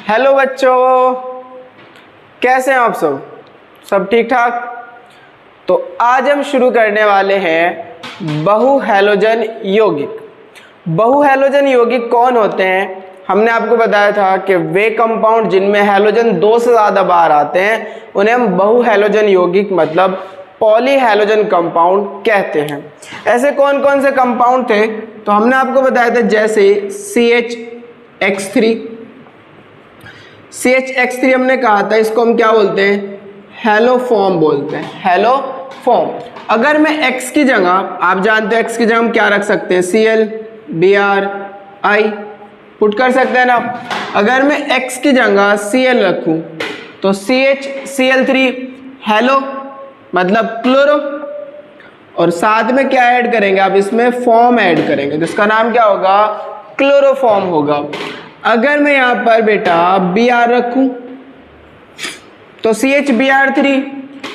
Hello बच्चों, कैसे हैं आप सब ठीक ठाक। तो आज हम शुरू करने वाले हैं बहु हैलोजन यौगिक। बहु हैलोजन यौगिक कौन होते हैं? हमने आपको बताया था कि वे कंपाउंड जिनमें हैलोजन 2 से ज़्यादा बार आते हैं उन्हें हम बहु हैलोजन यौगिक मतलब पॉली हैलोजन कंपाउंड कहते हैं। ऐसे कौन कौन से कंपाउंड थे? तो हमने आपको बताया था जैसे CHX3 हमने कहा था, इसको हम क्या बोलते हैं? हैलोफॉर्म बोलते हैं, हैलोफॉर्म। अगर मैं X की जगह, आप जानते हो X की जगह हम क्या रख सकते हैं? Cl, Br, I पुट कर सकते हैं ना। अगर मैं X की जगह Cl रखूं तो CHCl3 हैलो मतलब क्लोरो, और साथ में क्या ऐड करेंगे आप? इसमें फॉर्म ऐड करेंगे तो इसका नाम क्या होगा? क्लोरोफॉर्म होगा। अगर मैं यहाँ पर बेटा Br रखूं तो CHBr3,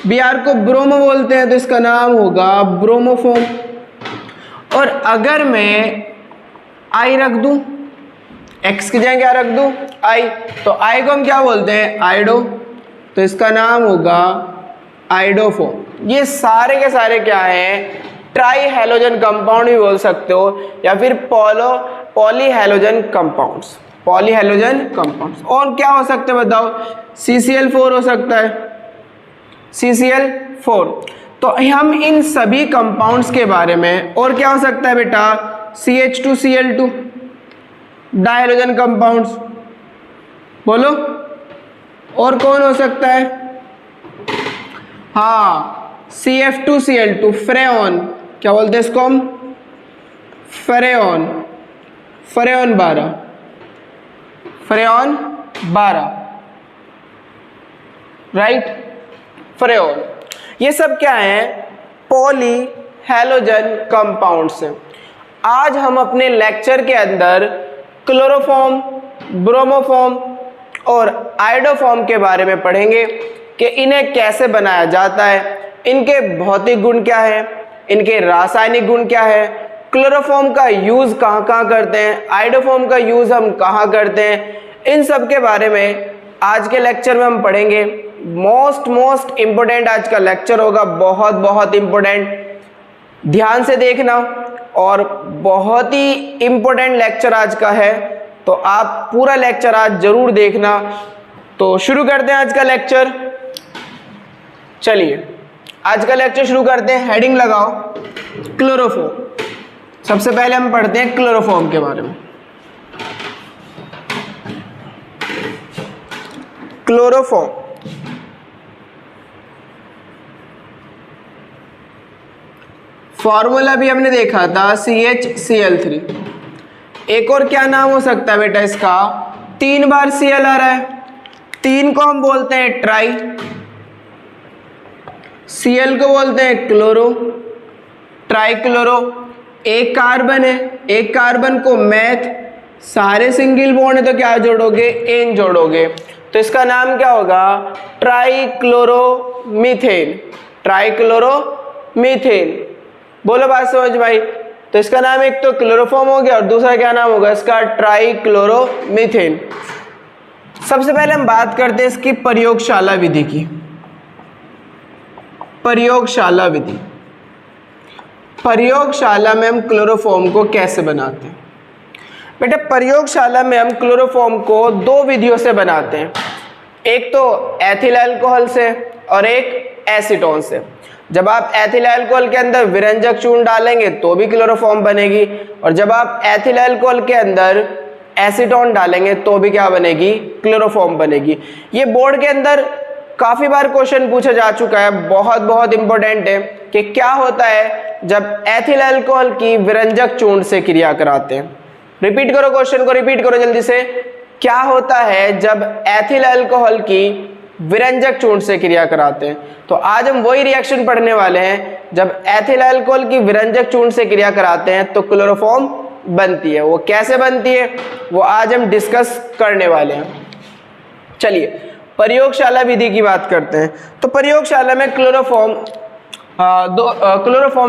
Br को ब्रोमो बोलते हैं तो इसका नाम होगा ब्रोमोफॉर्म। और अगर मैं I रख दूं, X की जगह क्या रख दूं? I, तो I को हम क्या बोलते हैं? आइडो, तो इसका नाम होगा आइडोफॉर्म। ये सारे के सारे क्या हैं? ट्राई हैलोजन कंपाउंड भी बोल सकते हो या फिर poly halogen compounds, poly halogen compounds. और क्या हो सकते हैं बताओ? CCl4 हो सकता है, CCl4। तो हम इन सभी कंपाउंड्स के बारे में, और क्या हो सकता है बेटा? CH2Cl2 डायहाइड्रोजन कंपाउंड्स, बोलो और कौन हो सकता है? हाँ, CF2Cl2 फ्रेऑन, क्या बोलते हैं इसको हम? फ्रेऑन, फ्रेऑन 12, राइट, फ्रेऑन। ये सब क्या है? पॉली हैलोजन कंपाउंड्स हैं। आज हम अपने लेक्चर के अंदर क्लोरोफॉर्म, ब्रोमोफॉर्म और आइडोफॉर्म के बारे में पढ़ेंगे कि इन्हें कैसे बनाया जाता है, इनके भौतिक गुण क्या है, इनके रासायनिक गुण क्या है, क्लोरोफॉर्म का यूज कहाँ कहाँ करते हैं, आइडोफॉर्म का यूज हम कहाँ करते हैं, इन सब के बारे में आज के लेक्चर में हम पढ़ेंगे। मोस्ट इम्पोर्टेंट आज का लेक्चर होगा, बहुत इम्पोर्टेंट, ध्यान से देखना। और बहुत ही इम्पोर्टेंट लेक्चर आज का है, तो आप पूरा लेक्चर आज जरूर देखना। तो शुरू करते हैं आज का लेक्चर। चलिए आज का लेक्चर शुरू करते हैं। हेडिंग लगाओ क्लोरोफॉर्म। सबसे पहले हम पढ़ते हैं क्लोरोफॉर्म के बारे में। क्लोरोफॉर्म, फॉर्मूला भी हमने देखा था CHCl3। एक और क्या नाम हो सकता है बेटा इसका? 3 बार Cl आ रहा है, 3 को हम बोलते हैं ट्राई, Cl को बोलते हैं क्लोरो, ट्राई क्लोरो। एक कार्बन है, एक कार्बन को मैथ, सारे सिंगल बॉन्ड है तो क्या जोड़ोगे? एन जोड़ोगे, तो इसका नाम क्या होगा? Try chloromethane, try chloromethane. बोलो बात समझ भाई। तो इसका नाम एक तो क्लोरोफॉर्म हो गया और दूसरा क्या नाम होगा इसका? Try chloromethane. सबसे पहले हम बात करते हैं इसकी प्रयोगशाला विधि की। प्रयोगशाला विधि, प्रयोगशाला में हम क्लोरोफॉर्म को कैसे बनाते हैं? बेटा प्रयोगशाला में हम क्लोरोफॉर्म को 2 विधियों से बनाते हैं, एक तो एथिल अल्कोहल से और एक एसीटोन से। जब आप एथिल अल्कोहल के अंदर विरंजक चूर्ण डालेंगे तो भी क्लोरोफॉर्म बनेगी, और जब आप एथिल अल्कोहल के अंदर एसीटोन डालेंगे तो भी क्या बनेगी? क्लोरोफॉर्म बनेगी। ये बोर्ड के अंदर काफी बार क्वेश्चन पूछा जा चुका है, बहुत इंपॉर्टेंट है कि क्या होता है जब एथिल अल्कोहल की विरंजक चूर्ण से क्रिया कराते हैं। रिपीट करो क्वेश्चन को, रिपीट करो जल्दी से। क्या होता है जब एथिल अल्कोहल की विरंजक चूर्ण से क्रिया कराते हैं? तो आज हम वही रिएक्शन पढ़ने वाले हैं। जब एथिल अल्कोहल की विरंजक चूर्ण से क्रिया कराते हैं तो क्लोरोफॉर्म बनती है। वो कैसे बनती है वो आज हम डिस्कस करने वाले हैं। चलिए प्रयोगशाला विधि की बात करते हैं। तो प्रयोगशाला में क्लोरोफॉर्म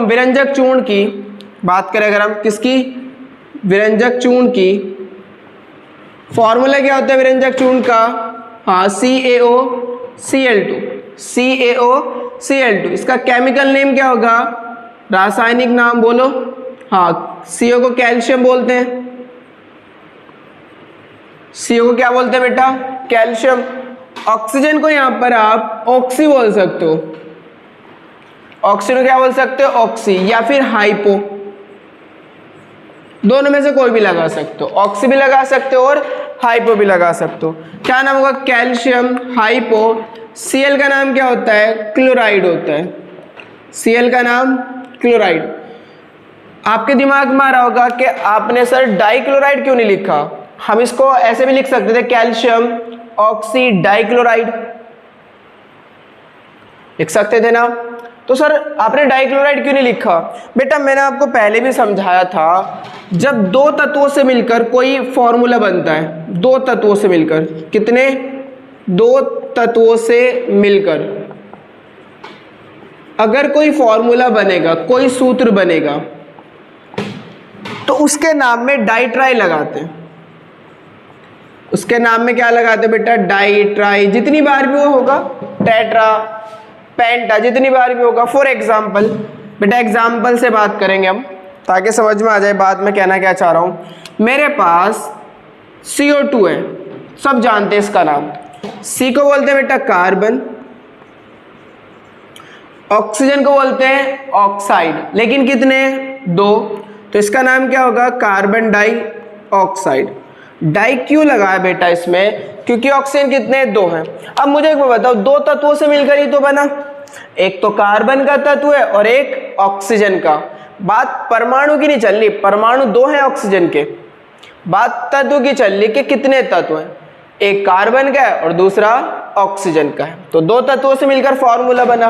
विरंजक चूर्ण की बात करें, अगर हम किसकी? विरंजक चूर्ण की फॉर्मूला क्या होता है विरंजक चूर्ण का? हाँ, CaOCl2, CaOCl2। इसका केमिकल नेम क्या होगा? रासायनिक नाम बोलो। हाँ, CO को कैल्शियम बोलते हैं। CO को क्या बोलते हैं बेटा? कैल्शियम। ऑक्सीजन को यहां पर आप ऑक्सी बोल सकते हो। ऑक्सीजन को क्या बोल सकते हो? ऑक्सी, या फिर हाइपो, दोनों में से कोई भी लगा सकते हो। ऑक्सी भी लगा सकते हो और हाइपो भी लगा सकते हो। क्या नाम होगा? Calcium hypo. Cl का नाम क्या होता है? क्लोराइड होता है। Cl का नाम क्लोराइड। आपके दिमाग में आ रहा होगा कि आपने सर डाइक्लोराइड क्यों नहीं लिखा? हम इसको ऐसे भी लिख सकते थे, कैल्शियम ऑक्सी डाइक्लोराइड लिख सकते थे ना। तो सर आपने डाइक्लोराइड क्यों नहीं लिखा? बेटा मैंने आपको पहले भी समझाया था, जब दो तत्वों से मिलकर कोई फॉर्मूला बनता है, दो तत्वों से मिलकर, कितने? दो तत्वों से मिलकर अगर कोई फॉर्मूला बनेगा, कोई सूत्र बनेगा, तो उसके नाम में डाई-ट्राई लगाते हैं। उसके नाम में क्या लगाते हैं बेटा? Di tri. जितनी बार भी वो होगा, टेट्रा पेंटा, जितनी बार भी होगा। फॉर एग्जाम्पल, बेटा एग्जाम्पल से बात करेंगे हम ताकि समझ में आ जाए बात में कहना क्या चाह रहा हूं। मेरे पास CO2 है, सब जानते हैं इसका नाम। C को बोलते हैं बेटा कार्बन, ऑक्सीजन को बोलते हैं ऑक्साइड, लेकिन कितने? दो। तो इसका नाम क्या होगा? Carbon die oxide. डाई क्यों लगाया बेटा इसमें? क्योंकि ऑक्सीजन कितने? दो हैं। अब मुझे एक बात बताओ, दो तत्वों से मिलकर ही तो बना, एक तो कार्बन का तत्व है और एक ऑक्सीजन का। बात परमाणु की नहीं चल रही, परमाणु दो हैं ऑक्सीजन के, बात तत्व की चल रही कि कितने तत्व हैं, एक कार्बन का है और दूसरा ऑक्सीजन का है। तो दो तत्वों से मिलकर फॉर्मूला बना।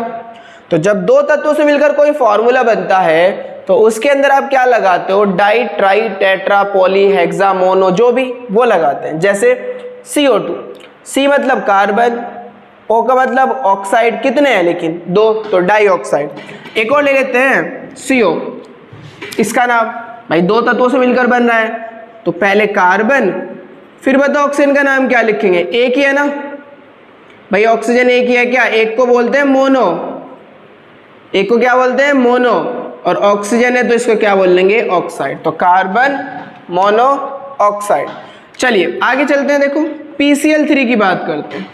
तो जब दो तत्वों से मिलकर कोई फॉर्मूला बनता है तो उसके अंदर आप क्या लगाते हो? Di tri tetra poly hexa mono, जो भी वो लगाते हैं। जैसे CO2, C मतलब कार्बन, O का मतलब ऑक्साइड, कितने हैं लेकिन? दो, तो डाई ऑक्साइड। एक और ले लेते हैं CO, इसका नाम भाई दो तत्वों से मिलकर बन रहा है, तो पहले कार्बन, फिर बताओ ऑक्सीजन का नाम क्या लिखेंगे? एक ही है ना भाई, ऑक्सीजन एक ही है क्या? एक को बोलते हैं मोनो, एक को क्या बोलते हैं? मोनो। और ऑक्सीजन है तो इसको क्या बोल लेंगे? ऑक्साइड। तो कार्बन मोनो ऑक्साइड। चलिए आगे चलते हैं, देखो PCl3 की बात करते हैं।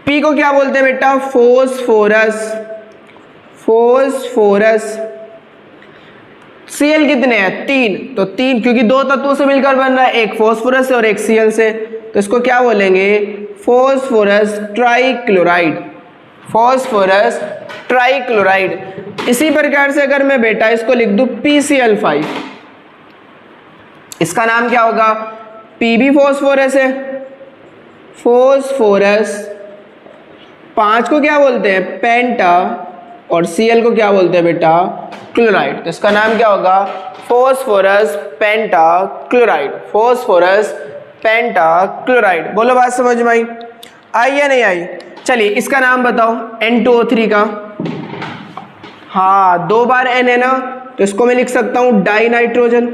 P को क्या बोलते हैं बेटा? Phosphorus, phosphorus. Cl कितने हैं? तीन, तो तीन, क्योंकि दो तत्वों से मिलकर बन रहा है, एक फोस्फोरस से और एक Cl से, तो इसको क्या बोलेंगे? Phosphorus trichloride, phosphorus trichloride. इसी प्रकार से अगर मैं बेटा इसको लिख दूं PCl5, इसका नाम क्या होगा? P भी फोस्फोरस है, फोस्फोरस। 5 को क्या बोलते हैं? पेंटा, और Cl को क्या बोलते हैं बेटा? क्लोराइड। तो इसका नाम क्या होगा? फोस्फोरस पेंटा क्लोराइड, फोस्फोरस पेंटा क्लोराइड। बोलो बात समझ में आई? आई या नहीं आई? चलिए इसका नाम बताओ N2O3 का। हाँ, दो बार N है ना, तो इसको मैं लिख सकता हूं डाई नाइट्रोजन।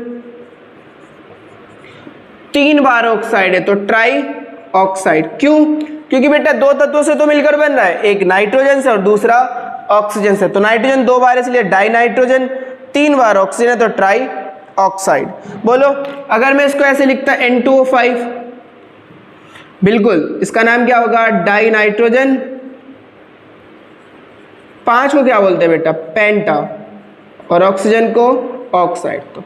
तीन बार ऑक्साइड है तो ट्राई ऑक्साइड। क्यों? क्योंकि बेटा दो तत्वों से तो मिलकर बन रहा है, एक नाइट्रोजन से और दूसरा ऑक्सीजन से। तो नाइट्रोजन दो बार है इसलिए डाई नाइट्रोजन, तीन बार ऑक्सीजन है तो ट्राई ऑक्साइड। बोलो अगर मैं इसको ऐसे लिखता N2O5, बिल्कुल इसका नाम क्या होगा? Die nitrogen. 5 को क्या बोलते हैं बेटा? पेंटा, और ऑक्सीजन को ऑक्साइड। तो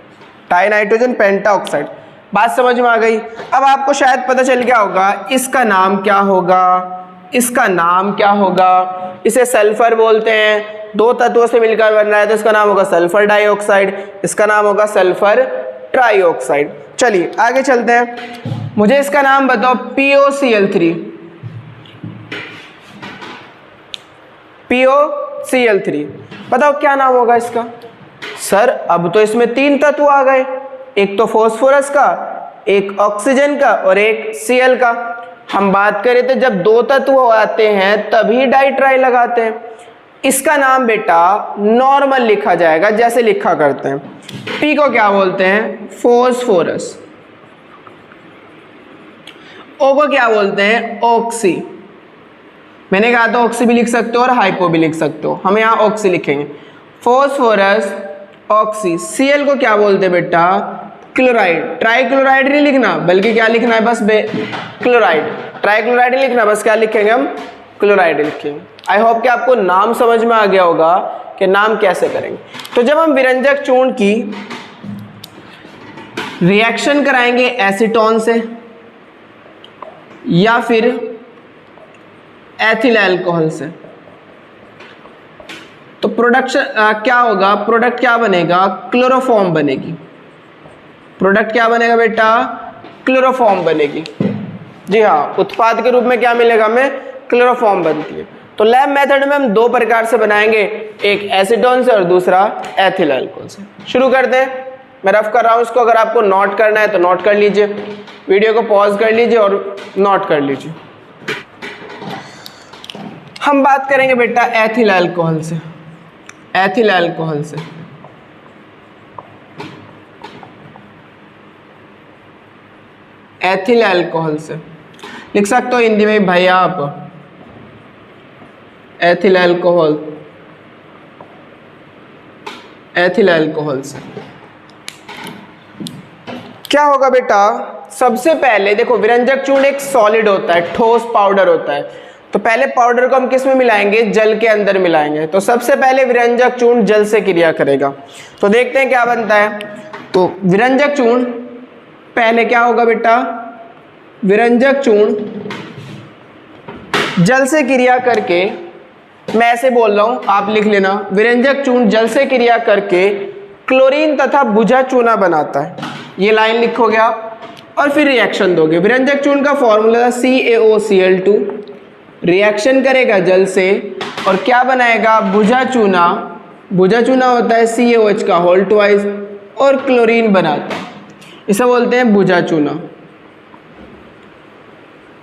डाई नाइट्रोजन पेंटा ऑक्साइड। बात समझ में आ गई? अब आपको शायद पता चल गया होगा इसका नाम क्या होगा, इसका नाम क्या होगा। इसे सल्फर बोलते हैं, दो तत्वों से मिलकर बन रहा है तो इसका नाम होगा सल्फर डाइऑक्साइड, इसका नाम होगा सल्फर ट्राइऑक्साइड। चलिए आगे चलते हैं, मुझे इसका नाम बताओ POCl3, POCl3 बताओ क्या नाम होगा इसका? सर अब तो इसमें तीन तत्व आ गए, एक तो फॉस्फोरस का, एक ऑक्सीजन का और एक Cl का। हम बात कर रहे थे जब दो तत्व आते हैं तभी डाई-ट्राई लगाते हैं। इसका नाम बेटा नॉर्मल लिखा जाएगा जैसे लिखा करते हैं। P को क्या बोलते हैं? फोस्फोरस, O को क्या बोलते हैं? ऑक्सी। मैंने कहा था ऑक्सी भी लिख सकते हो और हाइपो भी लिख सकते हो, हम यहाँ ऑक्सी लिखेंगे। Phosphorus oxy. Cl को क्या बोलते हैं बेटा? क्लोराइड। ट्राइक्लोराइड नहीं लिखना, बल्कि क्या लिखना है? बस क्लोराइड। ट्राइक्लोराइड नहीं लिखना, बस क्या लिखेंगे हम? क्लोराइड लिखेंगे। आई होप कि आपको नाम समझ में आ गया होगा कि नाम कैसे करेंगे। तो जब हम विरंजक चूर्ण की रिएक्शन कराएंगे एसीटोन से या फिर एथिल अल्कोहल से, तो प्रोडक्शन क्या होगा? प्रोडक्ट क्या बनेगा? क्लोरोफॉर्म बनेगी। प्रोडक्ट क्या बनेगा बेटा? क्लोरोफॉर्म बनेगी। जी हाँ, उत्पाद के रूप में क्या मिलेगा हमें? क्लोरोफॉर्म बनती है। तो लैब मेथड में हम दो प्रकार से बनाएंगे, एक एसीटोन से और दूसरा एथिल अल्कोहल से। शुरू करते हैं। मैं रफ कर रहा हूँ इसको, अगर आपको नोट करना है तो नोट कर लीजिए, वीडियो को पॉज कर लीजिए और नोट कर लीजिए। हम बात करेंगे बेटा एथिल अल्कोहल से। एथिल अल्कोहल से एथिल अल्कोहल से लिख सकते हो हिंदी में भैया आप, एथिल अल्कोहल। एथिल अल्कोहल से क्या होगा बेटा? सबसे पहले देखो, विरंजक चूर्ण एक सॉलिड होता है, ठोस पाउडर होता है। तो पहले पाउडर को हम किस में मिलाएंगे? जल के अंदर मिलाएंगे। तो सबसे पहले विरंजक चूर्ण जल से क्रिया करेगा। तो देखते हैं क्या बनता है। तो विरंजक चूर्ण पहले क्या होगा बेटा? विरंजक चूर्ण जल से क्रिया करके, मैं ऐसे बोल रहा हूं, आप लिख लेना, विरंजक चूर्ण जल से क्रिया करके क्लोरीन तथा बुझा चूना बनाता है। ये लाइन लिखोगे आप और फिर रिएक्शन दोगे। विरंजक चूर्ण का फॉर्मूला था CaOCl2, रिएक्शन करेगा जल से और क्या बनाएगा? बुझा चूना। बुझा चूना होता है CaOH का होल ट्वाइस और क्लोरीन बनाता है, इसे बोलते हैं बुझा चूना।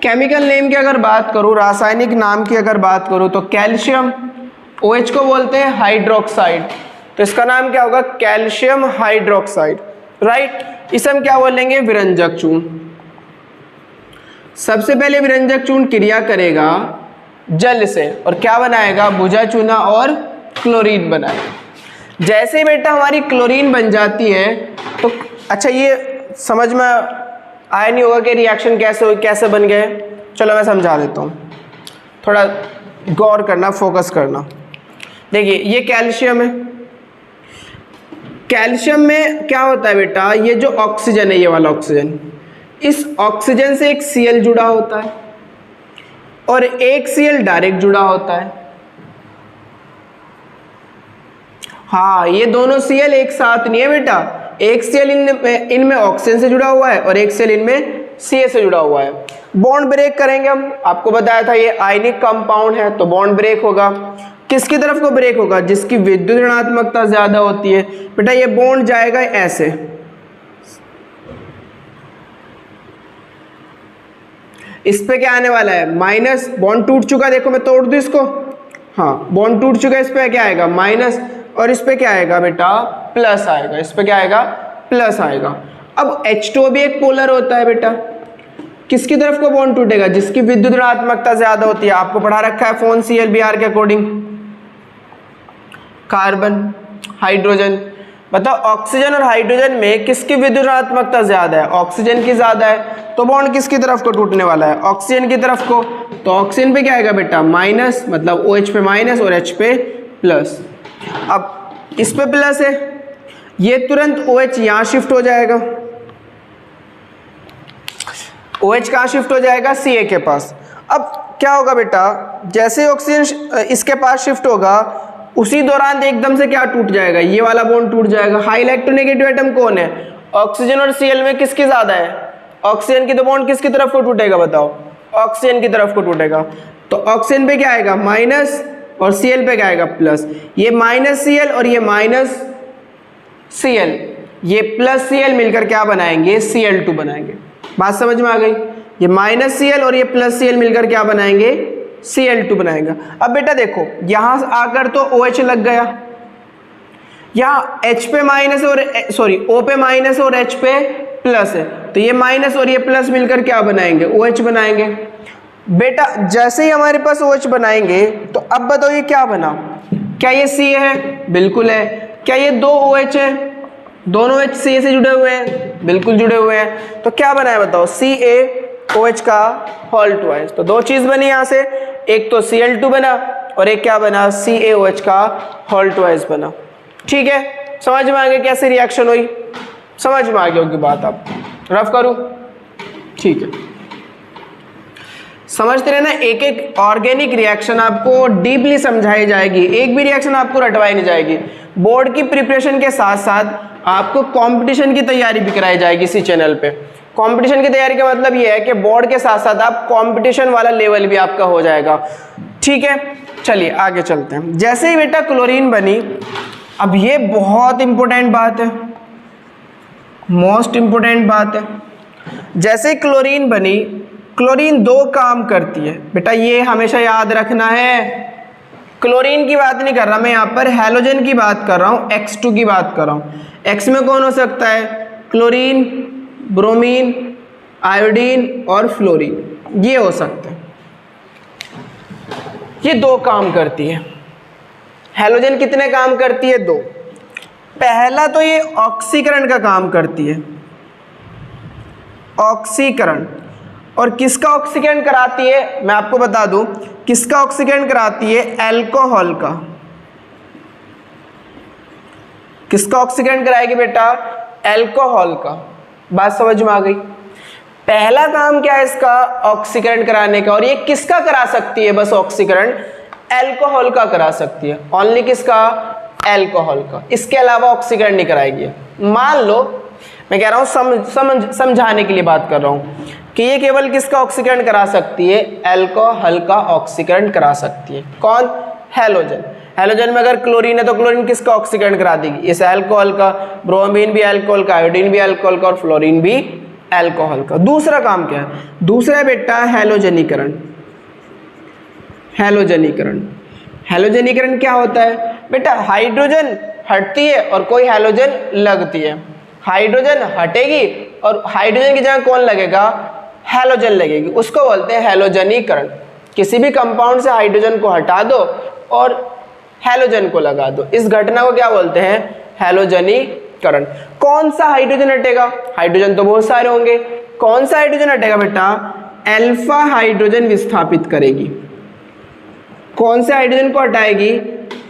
केमिकल नेम की अगर बात करूं, रासायनिक नाम की अगर बात करूं, तो कैल्शियम OH को बोलते हैं हाइड्रोक्साइड, तो इसका नाम क्या होगा? Calcium hydroxide, right. इसे हम क्या बोलेंगे? विरंजक चूर्ण। सबसे पहले विरंजक चूर्ण क्रिया करेगा जल से और क्या बनाएगा? बुझा चूना और क्लोरीन बनाएगा। जैसे ही बेटा हमारी क्लोरीन बन जाती है तो अच्छा, ये समझ में आया नहीं होगा कि रिएक्शन कैसे हुई, कैसे बन गए। चलो मैं समझा देता हूँ, थोड़ा गौर करना, फोकस करना। देखिए ये कैल्शियम है। कैल्शियम में क्या होता है बेटा? ये जो ऑक्सीजन है, ये वाला ऑक्सीजन, इस ऑक्सीजन से एक Cl जुड़ा होता है और एक Cl डायरेक्ट जुड़ा होता है। हाँ, ये दोनों Cl एक साथ नहीं है बेटा, एक Cl इनमें ऑक्सीजन से जुड़ा हुआ है और एक Cl इनमें Ca से जुड़ा हुआ है। बॉन्ड ब्रेक करेंगे हम, आपको बताया था ये आयनिक कंपाउंड है तो बॉन्ड ब्रेक होगा। किसकी तरफ को ब्रेक होगा? जिसकी विद्युत ऋणात्मकता ज्यादा होती है। बेटा ये बॉन्ड जाएगा ऐसे, इस पे क्या आने वाला है? माइनस। बॉन्ड टूट चुका, देखो मैं तोड़ दूं इसको, हाँ बॉन्ड टूट चुका, इस पे क्या आएगा? माइनस, और इस पे क्या आएगा बेटा? प्लस आएगा। इस पे क्या आएगा? प्लस आएगा। अब H2O भी एक पोलर होता है बेटा, किसकी तरफ को बॉन्ड टूटेगा? जिसकी विद्युत ऋणात्मकता ज्यादा होती है। आपको पढ़ा रखा है फोन ClBr के अकॉर्डिंग, कार्बन, हाइड्रोजन। बताओ ऑक्सीजन और हाइड्रोजन में किसकी विद्युत ऋणात्मकता ज्यादा है? ऑक्सीजन की ज्यादा है, तो बॉन्ड किसकी तरफ को टूटने वाला है? ऑक्सीजन की तरफ को। तो ऑक्सीजन पे क्या आएगा बेटा? माइनस, मतलब OH पे माइनस और H पे प्लस। अब इस पे प्लस है, ये तुरंत OH यहां शिफ्ट हो जाएगा। OH कहां शिफ्ट हो जाएगा? Ca के पास। अब क्या होगा बेटा? जैसे ऑक्सीजन इसके पास शिफ्ट होगा, उसी दौरान एकदम से क्या टूट जाएगा? ये वाला बॉन्ड टूट जाएगा। हाई इलेक्ट्रोनेगेटिव एटम कौन है? ऑक्सीजन और Cl में किसकी ज्यादा है? ऑक्सीजन की, तो बॉन्ड किसकी तरफ को टूटेगा बताओ? ऑक्सीजन की तरफ को टूटेगा। तो ऑक्सीजन पे क्या आएगा? माइनस, और Cl पे क्या आएगा? प्लस। ये माइनस Cl और ये माइनस Cl, ये प्लस Cl मिलकर क्या बनाएंगे? Cl2 बनाएंगे। बात समझ में आ गई? ये माइनस Cl और ये प्लस Cl मिलकर क्या बनाएंगे? Cl2 बनाएगा। अब बेटा देखो, यहां आकर तो OH लग गया, यहाँ H पे माइनस और O पे माइनस और H पे प्लस है, तो ये माइनस और ये प्लस मिलकर क्या बनाएंगे, OH बनाएंगे। बेटा जैसे ही हमारे पास OH बनाएंगे तो अब बताओ ये क्या बना, क्या ये Ca है, बिल्कुल है। क्या ये दो OH है, दोनों OH Ca से जुड़े हुए हैं, बिल्कुल जुड़े हुए हैं। तो क्या बना है बताओ, CaOH का होल ट्वाइस। तो दो चीज बनी यहाँ से, एक तो Cl2 बना और एक क्या बना, CaOH का होल ट्वाइस बना। ठीक है, समझ में आ गया कैसे रिएक्शन हुई, समझ में आ गया होगी बात। आप रफ करूं, ठीक है। समझते रहना, एक एक ऑर्गेनिक रिएक्शन आपको डीपली समझाई जाएगी, एक भी रिएक्शन आपको रटवाई नहीं जाएगी। बोर्ड की प्रिपरेशन के साथ साथ आपको कंपटीशन की तैयारी भी कराई जाएगी इसी चैनल पे। कंपटीशन की तैयारी का मतलब ये है कि बोर्ड के साथ साथ आप कंपटीशन वाला लेवल भी आपका हो जाएगा। ठीक है, चलिए आगे चलते हैं। जैसे ही बेटा क्लोरीन बनी, अब ये बहुत इंपॉर्टेंट बात है, मोस्ट इंपॉर्टेंट बात है। जैसे ही क्लोरीन बनी, क्लोरीन दो काम करती है बेटा, ये हमेशा याद रखना है। क्लोरीन की बात नहीं कर रहा मैं यहाँ पर, हैलोजन की बात कर रहा हूँ, X2 की बात कर रहा हूँ। X में कौन हो सकता है, क्लोरीन, ब्रोमीन, आयोडीन और फ्लोरीन, ये हो सकते हैं। ये दो काम करती है। हैलोजन कितने काम करती है, दो। पहला तो ये ऑक्सीकरण का काम करती है, ऑक्सीकरण। और किसका ऑक्सीकरण कराती है, मैं आपको बता दूं, किसका ऑक्सीकरण कराती है, अल्कोहल का। किसका ऑक्सीकरण कराएगी बेटा, अल्कोहल का। बात समझ में आ गई। पहला काम क्या है इसका, ऑक्सीकरण कराने का। और ये किसका करा सकती है बस ऑक्सीकरण, अल्कोहल का करा सकती है, ओनली किसका, अल्कोहल का। इसके अलावा ऑक्सीकरण नहीं कराएगी। मान लो, मैं कह रहा हूं समझाने के लिए बात कर रहा हूं कि ये केवल किसका ऑक्सीकरण करा सकती है, अल्कोहल का ऑक्सीकरण करा सकती है। कौन, हैलोजन। हैलोजन में अगर क्लोरीन है तो क्लोरीन किसका ऑक्सीकरण करा देगी, इस अल्कोहल का। ब्रोमीन भी अल्कोहल का, आयोडीन भी अल्कोहल का और फ्लोरीन भी अल्कोहल का। दूसरा काम क्या है, दूसरा बेटा हैलोजनीकरण। हैलोजनीकरण, हैलोजनीकरण क्या होता है बेटा, हाइड्रोजन हटती है और कोई हैलोजन लगती है। हाइड्रोजन हटेगी और हाइड्रोजन की जगह कौन लगेगा, हैलोजन लगेगी, उसको बोलते हैं हैलोजनीकरण। किसी भी कंपाउंड से हाइड्रोजन को हटा दो और हैलोजन को लगा दो, इस घटना को क्या बोलते हैं, हैलोजनीकरण। कौन सा हाइड्रोजन हटेगा, हाइड्रोजन तो बहुत सारे होंगे, कौन सा हाइड्रोजन हटेगा बेटा, अल्फा हाइड्रोजन विस्थापित करेगी। कौन से हाइड्रोजन को हटाएगी,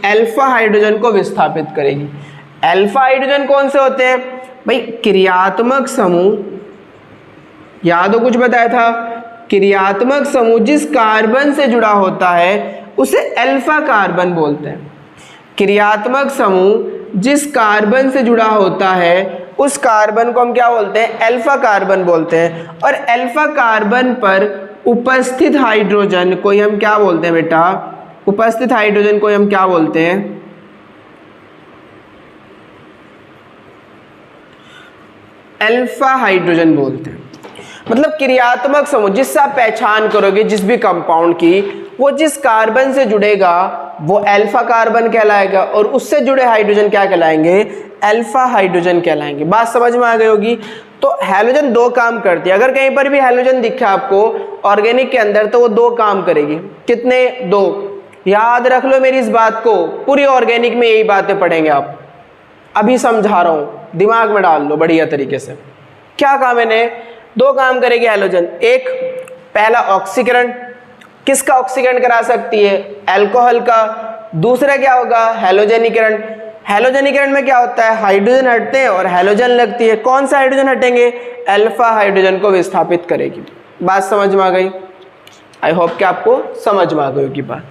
अल्फा हाइड्रोजन को विस्थापित करेगी। अल्फा हाइड्रोजन कौन से होते हैं भाई, क्रियात्मक समूह, याद हो कुछ बताया था, क्रियात्मक समूह जिस कार्बन से जुड़ा होता है उसे अल्फा कार्बन बोलते हैं। क्रियात्मक समूह जिस कार्बन से जुड़ा होता है उस कार्बन को हम क्या बोलते हैं, अल्फा कार्बन बोलते हैं। और अल्फा कार्बन पर उपस्थित हाइड्रोजन को हम क्या बोलते हैं बेटा, उपस्थित हाइड्रोजन को हम क्या बोलते हैं, अल्फा हाइड्रोजन बोलते हैं। मतलब क्रियात्मक समूह जिससे आप पहचान करोगे जिस भी कंपाउंड की, वो जिस कार्बन से जुड़ेगा वो अल्फा कार्बन कहलाएगा और उससे जुड़े हाइड्रोजन क्या कहलाएंगे, अल्फा हाइड्रोजन कहलाएंगे। बात समझ में आ गई होगी। तो हैलोजन दो काम करती है। अगर कहीं पर भी हैलोजन दिखे आपको ऑर्गेनिक के अंदर तो वो दो काम करेगी। कितने, दो। याद रख लो मेरी इस बात को, पूरी ऑर्गेनिक में यही बातें पढ़ेंगे आप। अभी समझा रहा हूँ, दिमाग में डाल लो बढ़िया तरीके से। क्या काम है ने, दो काम करेगी हैलोजन। एक, पहला ऑक्सीकरण, किसका ऑक्सीकरण करा सकती है, अल्कोहल का। दूसरा क्या होगा, हैलोजनीकरण। हैलोजनीकरण में क्या होता है, हाइड्रोजन हटते हैं और हैलोजन लगती है। कौन सा हाइड्रोजन हटेंगे, अल्फा हाइड्रोजन को विस्थापित करेगी। बात समझ में आ गई, आई होप कि आपको समझ में आ गई होगी बात।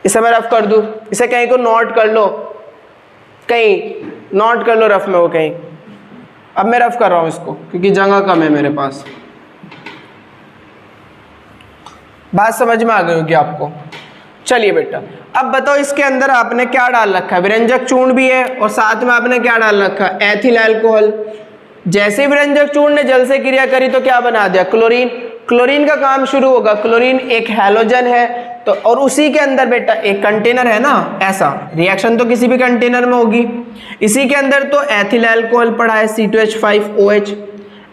इसे मैं रफ कर दूं, इसे कहीं को नोट कर लो, कहीं नोट कर लो रफ में वो कहीं। अब मैं रफ कर रहा हूं इसको क्योंकि जगह कम है मेरे पास। बात समझ में आ गई होगी आपको। चलिए बेटा, अब बताओ इसके अंदर आपने क्या डाल रखा है, व्यंजक चूर्ण भी है और साथ में आपने क्या डाल रखा है, एथिल अल्कोहल। जैसे व्यंजक चूर्ण ने जल से क्रिया करी तो क्या बना दिया, क्लोरीन। क्लोरीन का काम शुरू होगा। क्लोरीन एक हैलोजन है तो, और उसी के अंदर बेटा एक कंटेनर है ना, ऐसा रिएक्शन तो किसी भी कंटेनर में होगी। इसी के अंदर तो एथिल अल्कोहल पड़ा है, C2H5OH।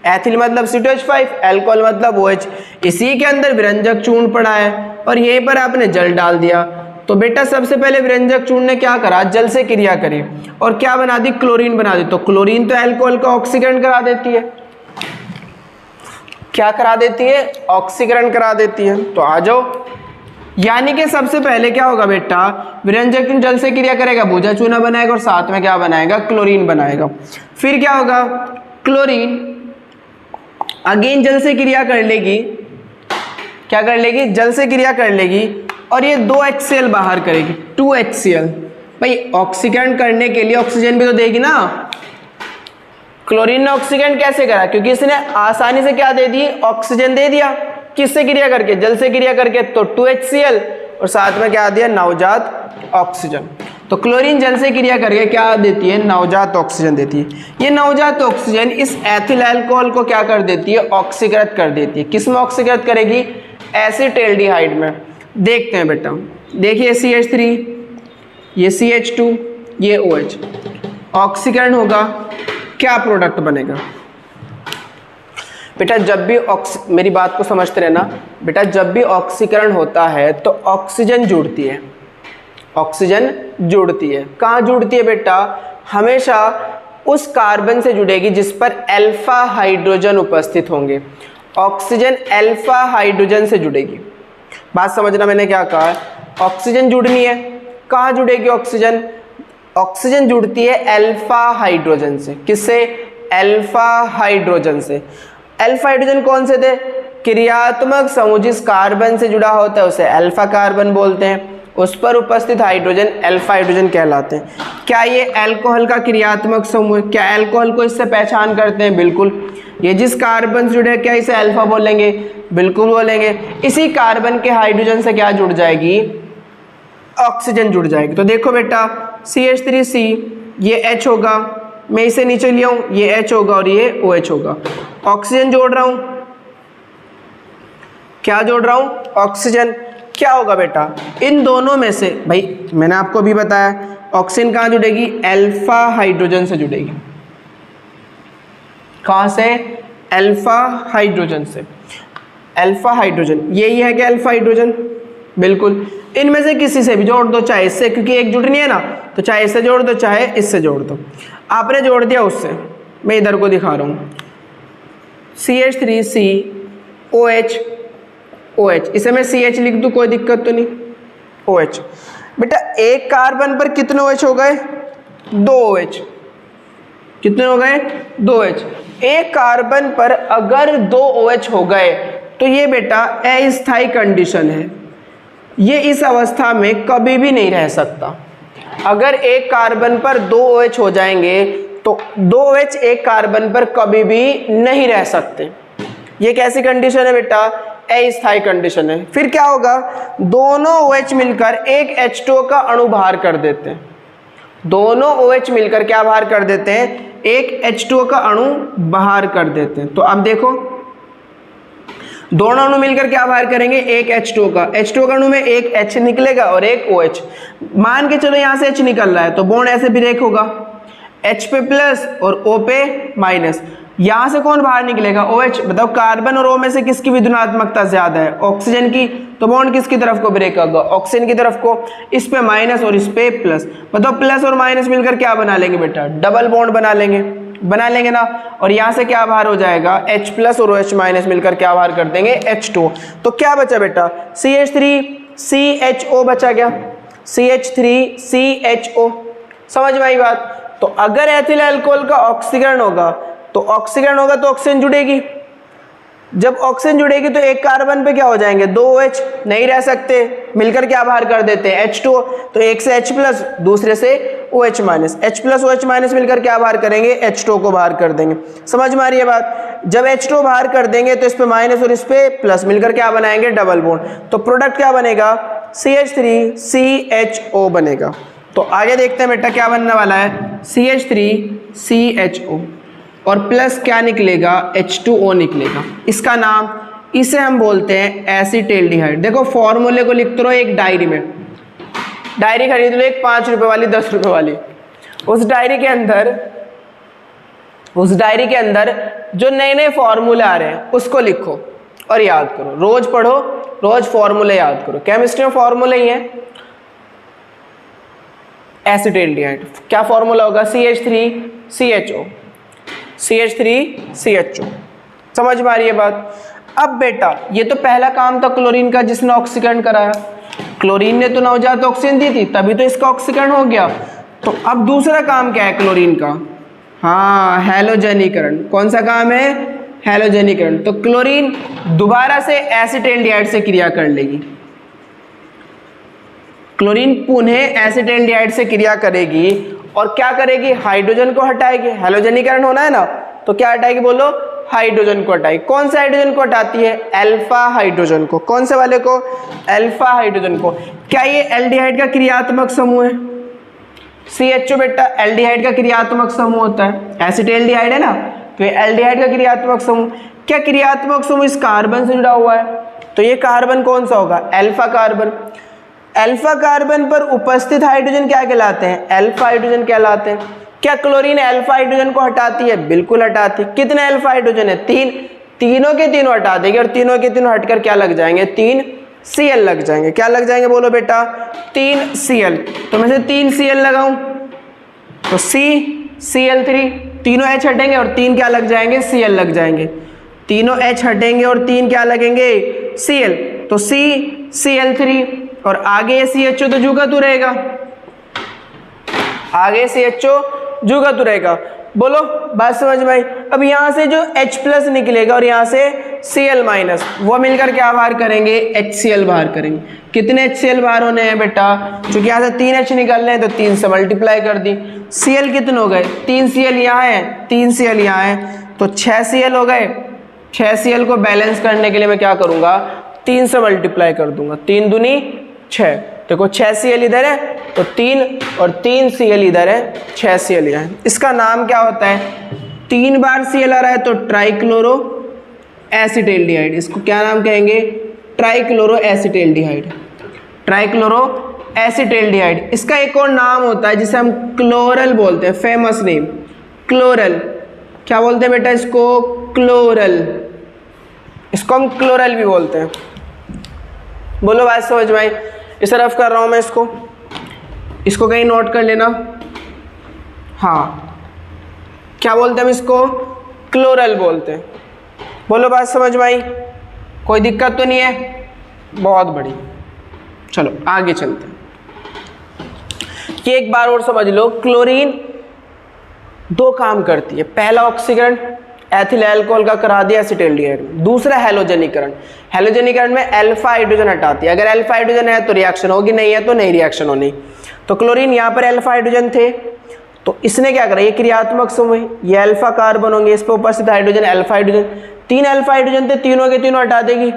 एथिल मतलब C2H5, अल्कोहल मतलब OH। इसी के अंदर विरंजक चूर्ण पड़ा है और यहीं पर आपने जल डाल दिया। तो बेटा सबसे पहले विरंजक चूर्ण ने क्या करा, जल से क्रिया करी और क्या बना दी, क्लोरीन बना दी। तो क्लोरीन तो अल्कोहल का ऑक्सीकरण करा देती है, क्या करा देती है, ऑक्सीकरण करा देती है। तो आ जाओ, यानी कि सबसे पहले क्या होगा बेटा, विरंजक चूर्ण जल से क्रिया करेगा, भुजा चूना बनाएगा और साथ में क्या बनाएगा, क्लोरीन बनाएगा। फिर क्या होगा, क्लोरीन अगेन जल से क्रिया कर लेगी, क्या कर लेगी, जल से क्रिया कर लेगी और ये 2 HCl बाहर करेगी, 2 HCl। भाई ऑक्सीकरण करने के लिए ऑक्सीजन भी तो देगी ना। क्लोरीन ने ऑक्सीकरण कैसे करा, क्योंकि इसने आसानी से क्या दे दी, ऑक्सीजन दे दिया। किससे क्रिया करके, जल से क्रिया करके, तो 2 HCl और साथ में क्या दिया, नवजात ऑक्सीजन। तो क्लोरीन जल से क्रिया करके क्या देती है, नवजात ऑक्सीजन देती है। ये नवजात ऑक्सीजन इस एथिल अल्कोहल को क्या कर देती है, ऑक्सीकृत कर देती है। किस में ऑक्सीकृत करेगी, एसीटल्डिहाइड में। देखते हैं बेटा, देखिए CH3, ये CH2, ये OH, ऑक्सीकरण होगा, क्या प्रोडक्ट बनेगा बेटा, जब भी मेरी बात को समझते रहना बेटा, जब भी ऑक्सीकरण होता है तो ऑक्सीजन जुड़ती है, ऑक्सीजन जुड़ती है। कहाँ जुड़ती है बेटा, हमेशा उस कार्बन से जुड़ेगी जिस पर अल्फा हाइड्रोजन उपस्थित होंगे। ऑक्सीजन अल्फा हाइड्रोजन से जुड़ेगी। बात समझना मैंने क्या कहा है, ऑक्सीजन जुड़नी है, कहाँ जुड़ेगी ऑक्सीजन, ऑक्सीजन जुड़ती है अल्फा हाइड्रोजन से। किससे, अल्फा हाइड्रोजन से। अल्फा हाइड्रोजन कौन से थे, क्रियात्मक समूह जिस कार्बन से जुड़ा होता है उसे अल्फा कार्बन बोलते हैं, उस पर उपस्थित हाइड्रोजन अल्फा हाइड्रोजन कहलाते हैं। क्या ये अल्कोहल का क्रियात्मक समूह है, क्या अल्कोहल को इससे पहचान करते हैं, बिल्कुल। ये जिस कार्बन से जुड़े हैं क्या इसे अल्फा बोलेंगे, बिल्कुल बोलेंगे। इसी कार्बन के हाइड्रोजन से क्या जुड़ जाएगी, ऑक्सीजन जुड़ जाएगी। तो देखो बेटा CH3C, ये H होगा, मैं इसे नीचे ले आऊं, ये H होगा और ये OH होगा। ऑक्सीजन जोड़ रहा हूं, क्या जोड़ रहा हूं, ऑक्सीजन। क्या होगा बेटा, इन दोनों में से, भाई मैंने आपको अभी बताया ऑक्सीजन कहाँ जुड़ेगी, अल्फा हाइड्रोजन से जुड़ेगी। कहाँ से, अल्फा हाइड्रोजन से। अल्फा हाइड्रोजन यही है कि अल्फा हाइड्रोजन, बिल्कुल। इनमें से किसी से भी जोड़ दो, चाहे इससे, क्योंकि एक जुड़नी है ना, तो चाहे इससे जोड़ दो चाहे इससे जोड़ दो। आपने जोड़ दिया उससे, मैं इधर को दिखा रहा हूँ, CH3C OH OH, इसे मैं CH लिख दूँ, कोई दिक्कत तो नहीं, OH। बेटा एक कार्बन पर कितने OH हो गए, 2 OH। कितने हो गए, 2 OH। एक कार्बन पर अगर 2 OH हो गए तो ये बेटा अस्थायी कंडीशन है, ये इस अवस्था में कभी भी नहीं रह सकता। अगर एक कार्बन पर 2 OH हो जाएंगे तो 2 OH एक कार्बन पर कभी भी नहीं रह सकते। ये कैसी कंडीशन है बेटा, अस्थायी कंडीशन है। फिर क्या होगा, दोनों OH मिलकर एक H2O का अणु बाहर कर देते हैं। दोनों OH मिलकर क्या बाहर कर देते हैं, एक H2O का अणु बाहर कर देते हैं। तो अब देखो दोनों अणु मिलकर क्या बाहर करेंगे, एक H2O का। H2O का अणु में एक H निकलेगा और एक OH। मान के चलो यहां से H निकल रहा है तो बॉन्ड ऐसे ब्रेक होगा, H पे प्लस और O पे माइनस। यहां से कौन बाहर निकलेगा, OH। बताओ कार्बन और O में से किसकी विधुनात्मकता ज्यादा है, ऑक्सीजन की। तो बॉन्ड किसकी तरफ को ब्रेक होगा, ऑक्सीजन की तरफ को। इस पे माइनस और इस पे प्लस। बताओ प्लस और माइनस मिलकर क्या बना लेंगे बेटा, डबल बॉन्ड बना लेंगे ना। और यहां से क्या बाहर हो जाएगा, H प्लस और OH माइनस मिलकर क्या बाहर कर देंगे, H2O। तो क्या बचा बेटा, CH3CHO बचा गया, CH3CHO। समझ में आई बात। तो अगर एथिल अल्कोहल का ऑक्सीकरण होगा तो ऑक्सीजन जुड़ेगी। जब ऑक्सीजन जुड़ेगी तो एक कार्बन पे क्या हो जाएंगे, 2 OH नहीं रह सकते, मिलकर क्या बाहर कर देते हैं, H2O। तो एक से H प्लस, दूसरे से OH minus. H plus OH minus मिलकर क्या बाहर करेंगे, H2O को बाहर कर देंगे। समझ में आ रही है बात। जब H2O बाहर कर देंगे तो इस पे माइनस और इस पे प्लस मिलकर क्या बनाएंगे, डबल बॉन्ड। तो प्रोडक्ट क्या बनेगा, CH3CHO बनेगा। तो आगे देखते हैं बेटा क्या बनने वाला है, CH3CHO और प्लस क्या निकलेगा, H2O निकलेगा। इसका नाम, इसे हम बोलते हैं एसीटल्डिहाइड। देखो फॉर्मूले को लिखते रहो एक डायरी में, डायरी खरीद लो एक 5 रुपए वाली, 10 रुपए वाली। उस डायरी के अंदर उस डायरी के अंदर जो नए नए फॉर्मूले आ रहे हैं उसको लिखो और याद करो, रोज पढ़ो, रोज फॉर्मूले याद करो। केमिस्ट्री में फॉर्मूले ही हैं। एसिटाल्डिहाइड क्या फॉर्मूला होगा? CH3CHO, CH3CHO। समझ में आ रही है बात? अब बेटा ये तो पहला काम था क्लोरीन का जिसने ऑक्सीकरण कराया। क्लोरीन ने तो नवजात ऑक्सीजन दी थी तभी तो इसका ऑक्सीकरण हो गया। तो अब दूसरा काम क्या है क्लोरीन का? हाँ, हैलोजनीकरण। कौन सा काम है? हैलोजनीकरण। तो क्लोरीन दोबारा से एसिटाल्डिहाइड से क्रिया कर लेगी। क्लोरीन पुनः एसिटाल्डिहाइड से क्रिया करेगी और क्या करेगी? हाइड्रोजन को हटाएगी। हैलोजनीकरण होना है ना, तो क्या हटाएगी बोलो? हाइड्रोजन को हटाएगी। कौन से हाइड्रोजन को हटाती है? अल्फा हाइड्रोजन को। कौन से वाले को? अल्फा हाइड्रोजन को। क्या ये एल्डिहाइड का क्रियात्मक समूह है? CHO बेटा एल्डिहाइड का क्रियात्मक समूह होता है। एसिटाल्डिहाइड है ना, तो ये एल्डिहाइड का क्रियात्मक समूह। क्या क्रियात्मक समूह इस कार्बन से जुड़ा हुआ है? तो ये कार्बन कौन सा होगा? Alpha carbon. अल्फा कार्बन पर उपस्थित हाइड्रोजन क्या कहलाते हैं? अल्फा हाइड्रोजन कहलाते हैं। क्या क्लोरीन अल्फा हाइड्रोजन को हटाती है? बिल्कुल हटाती है। कितने अल्फा हाइड्रोजन है? 3। तीनों के तीनों हटा देगी और तीनों के तीनों हटकर क्या लग जाएंगे? 3 Cl लग जाएंगे। क्या लग जाएंगे बोलो बेटा? 3 Cl। तो मैं से 3 Cl लगाऊं तो CCl3, तीनों H हटेंगे और 3 क्या लग जाएंगे? Cl लग जाएंगे। तीनों H हटेंगे और 3 क्या लगेंगे? Cl। तो CCl3 और आगे CHO तो जुगा तू रहेगा, आगे CHO जुगा तू रहेगा। बोलो बात समझ में आई? अब यहाँ से जो H+ निकलेगा और यहाँ से Cl- वो मिलकर क्या बाहर करेंगे? HCl बाहर करेंगे। कितने HCl बाहर होने हैं बेटा? क्योंकि यहाँ से 3 H निकलने हैं तो 3 से मल्टीप्लाई कर दी। Cl कितने हो गए? 3 Cl यहाँ है, 3 Cl यहाँ है, तो 6 Cl हो गए। 6 Cl को बैलेंस करने के लिए मैं क्या करूँगा? 3 से मल्टीप्लाई कर दूंगा। 3 दूनी 6। देखो 6 Cl इधर है तो 3 और 3 Cl इधर है, 6 Cl यहाँ है। इसका नाम क्या होता है? 3 बार Cl आ रहा है तो ट्राइक्लोरो एसिटाल्डिहाइड। इसको क्या नाम कहेंगे? Trichloro acetaldehyde. Trichloro acetaldehyde. इसका एक और नाम होता है जिसे हम क्लोरल बोलते हैं, फेमस नेम क्लोरल। क्या बोलते हैं बेटा इसको? क्लोरल। इसको हम क्लोरल भी बोलते हैं। बोलो बात समझ में आई? इसे रफ कर रहा हूं मैं इसको कहीं नोट कर लेना। हाँ, क्या बोलते हैं हम इसको? क्लोरल बोलते हैं। बोलो बात समझ में आई? कोई दिक्कत तो नहीं है? बहुत बड़ी। चलो आगे चलते हैं कि एक बार और समझ लो, क्लोरीन 2 काम करती है। पहला ऑक्सीकरण एथिल अल्कोहल का करा दिया एसिटाल्डिहाइड में। दूसरा हैलोजनीकरण। हैलोजनीकरण में अल्फा हाइड्रोजन हटाती है। अगर अल्फा हाइड्रोजन है तो रिएक्शन होगी, नहीं है तो नहीं रिएक्शन होनी। तो क्लोरीन यहाँ पर अल्फा हाइड्रोजन थे तो इसने क्या करा? ये क्रियात्मक समूह, ये अल्फा कार्बन होंगे, इस पर उपस्थित hydrogen alpha hydrogen. 3 alpha hydrogen थे, तीनों के तीनों हटा देगी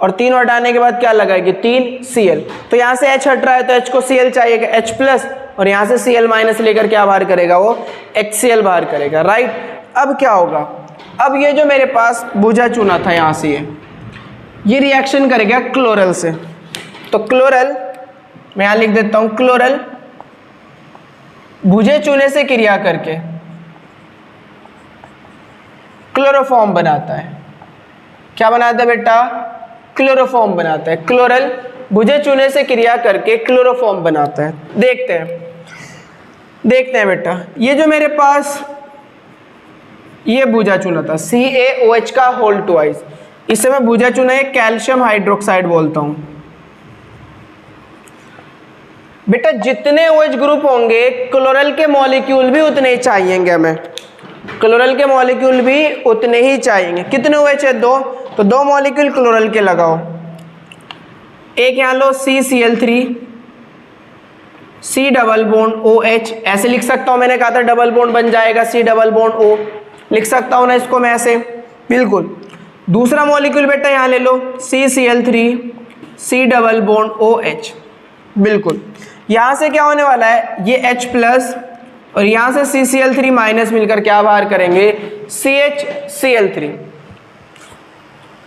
और तीनों हटाने के बाद क्या लगाएगी? 3 Cl। तो यहाँ से H हट रहा है तो H को Cl चाहिएगा, H+ और यहाँ से Cl- लेकर क्या बाहर करेगा? वो HCl बाहर करेगा, राइट। अब क्या होगा? अब ये जो मेरे पास भुजा चूना था यहाँ से ये रिएक्शन करेगा क्लोरल से। तो क्लोरल मैं यहाँ लिख देता हूँ, क्लोरल भुजे चूने से क्रिया करके क्लोरोफॉर्म बनाता है। क्या बनाता है बेटा? क्लोरोफॉर्म बनाता है। क्लोरल भुजे चूने से क्रिया करके क्लोरोफॉर्म बनाता है। देखते हैं बेटा, ये जो मेरे पास ये भुजा चूना था CaOH का होल ट्वाइस, इसे मैं भुजा चूना है कैल्शियम हाइड्रोक्साइड बोलता हूं। बेटा जितने OH ग्रुप होंगे क्लोरल के मॉलिक्यूल भी उतने ही चाहिएंगे हमें। क्लोरल के मॉलिक्यूल भी उतने ही चाहिएंगे। कितने OH है? 2। तो 2 मॉलिक्यूल क्लोरल के लगाओ। एक यहाँ लो CCl3, C double bond OH, ऐसे लिख सकता हूं। मैंने कहा था डबल बॉन्ड बन जाएगा, C डबल बॉन्ड O लिख सकता हूं ना इसको मैं ऐसे, बिल्कुल। दूसरा मॉलिक्यूल बेटा यहाँ ले लो CCl3, C double bond OH, बिल्कुल। यहाँ से क्या होने वाला है? ये H+ और यहाँ से CCl3- मिलकर क्या बाहर करेंगे? CHCl3,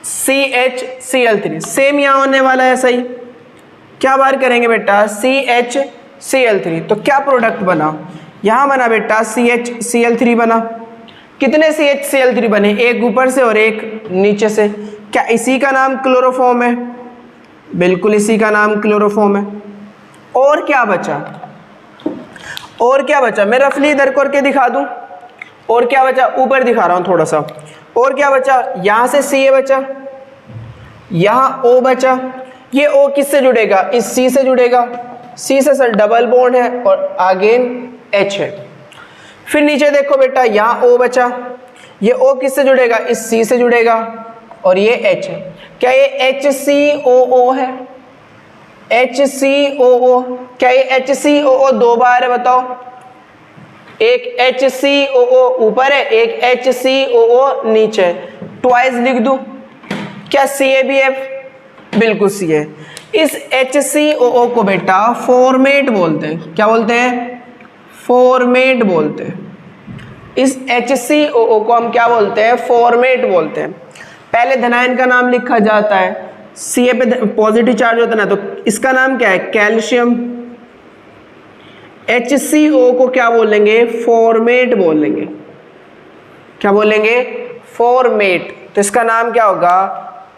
CHCl3। सेम यहाँ होने वाला है, सही। क्या बाहर करेंगे बेटा? CHCl3। तो क्या प्रोडक्ट बना? यहाँ बना बेटा CHCl3 बना। कितने CHCl3 बने, एक ऊपर से और एक नीचे से, क्या इसी का नाम क्लोरोफॉर्म है? बिल्कुल इसी का नाम क्लोरोफॉर्म है। और क्या बचा, और क्या बचा, मैं रफली इधर करके दिखा दूं। और क्या बचा, ऊपर दिखा रहा हूं थोड़ा सा। और क्या बचा, यहां से Ca बचा, यहां O बचा, ये O किससे जुड़ेगा, इस C से जुड़ेगा, C से सर डबल बॉन्ड है और अगेन H है। फिर नीचे देखो बेटा, यहाँ O बचा, ये O किससे जुड़ेगा, इस C से जुड़ेगा और ये H है। क्या ये HCOO है, HCOO, क्या ये HCOO दो बार है, बताओ? एक HCOO ऊपर है, एक HCOO नीचे है, ट्वाइस लिख दूं। क्या CABF? बिल्कुल C है। इस HCOO को बेटा फॉर्मेट बोलते हैं, क्या बोलते हैं, फॉर्मेट बोलते हैं। इस HCOO को हम क्या बोलते हैं, फॉर्मेट बोलते हैं। पहले धनायन का नाम लिखा जाता है, Ca पे पॉजिटिव चार्ज होता है ना, तो इसका नाम क्या है, कैल्शियम। HCO को क्या बोलेंगे, फॉर्मेट बोलेंगे, क्या बोलेंगे, फॉर्मेट। तो इसका नाम क्या होगा,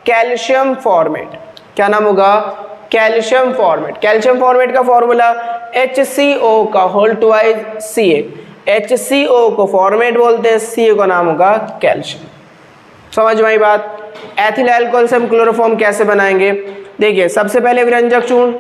कैल्शियम फॉर्मेट। क्या नाम होगा, कैल्शियम फॉर्मेट। कैल्शियम फॉर्मेट का फॉर्मूला HCO का होल ट्वाइस Ca। HCO को फॉर्मेट बोलते हैं, Ca का नाम होगा कैल्शियम। समझ में आई बात? एथिल अल्कोहल से हम क्लोरोफॉर्म कैसे बनाएंगे? देखिए, सबसे पहले विरंजक चूर्ण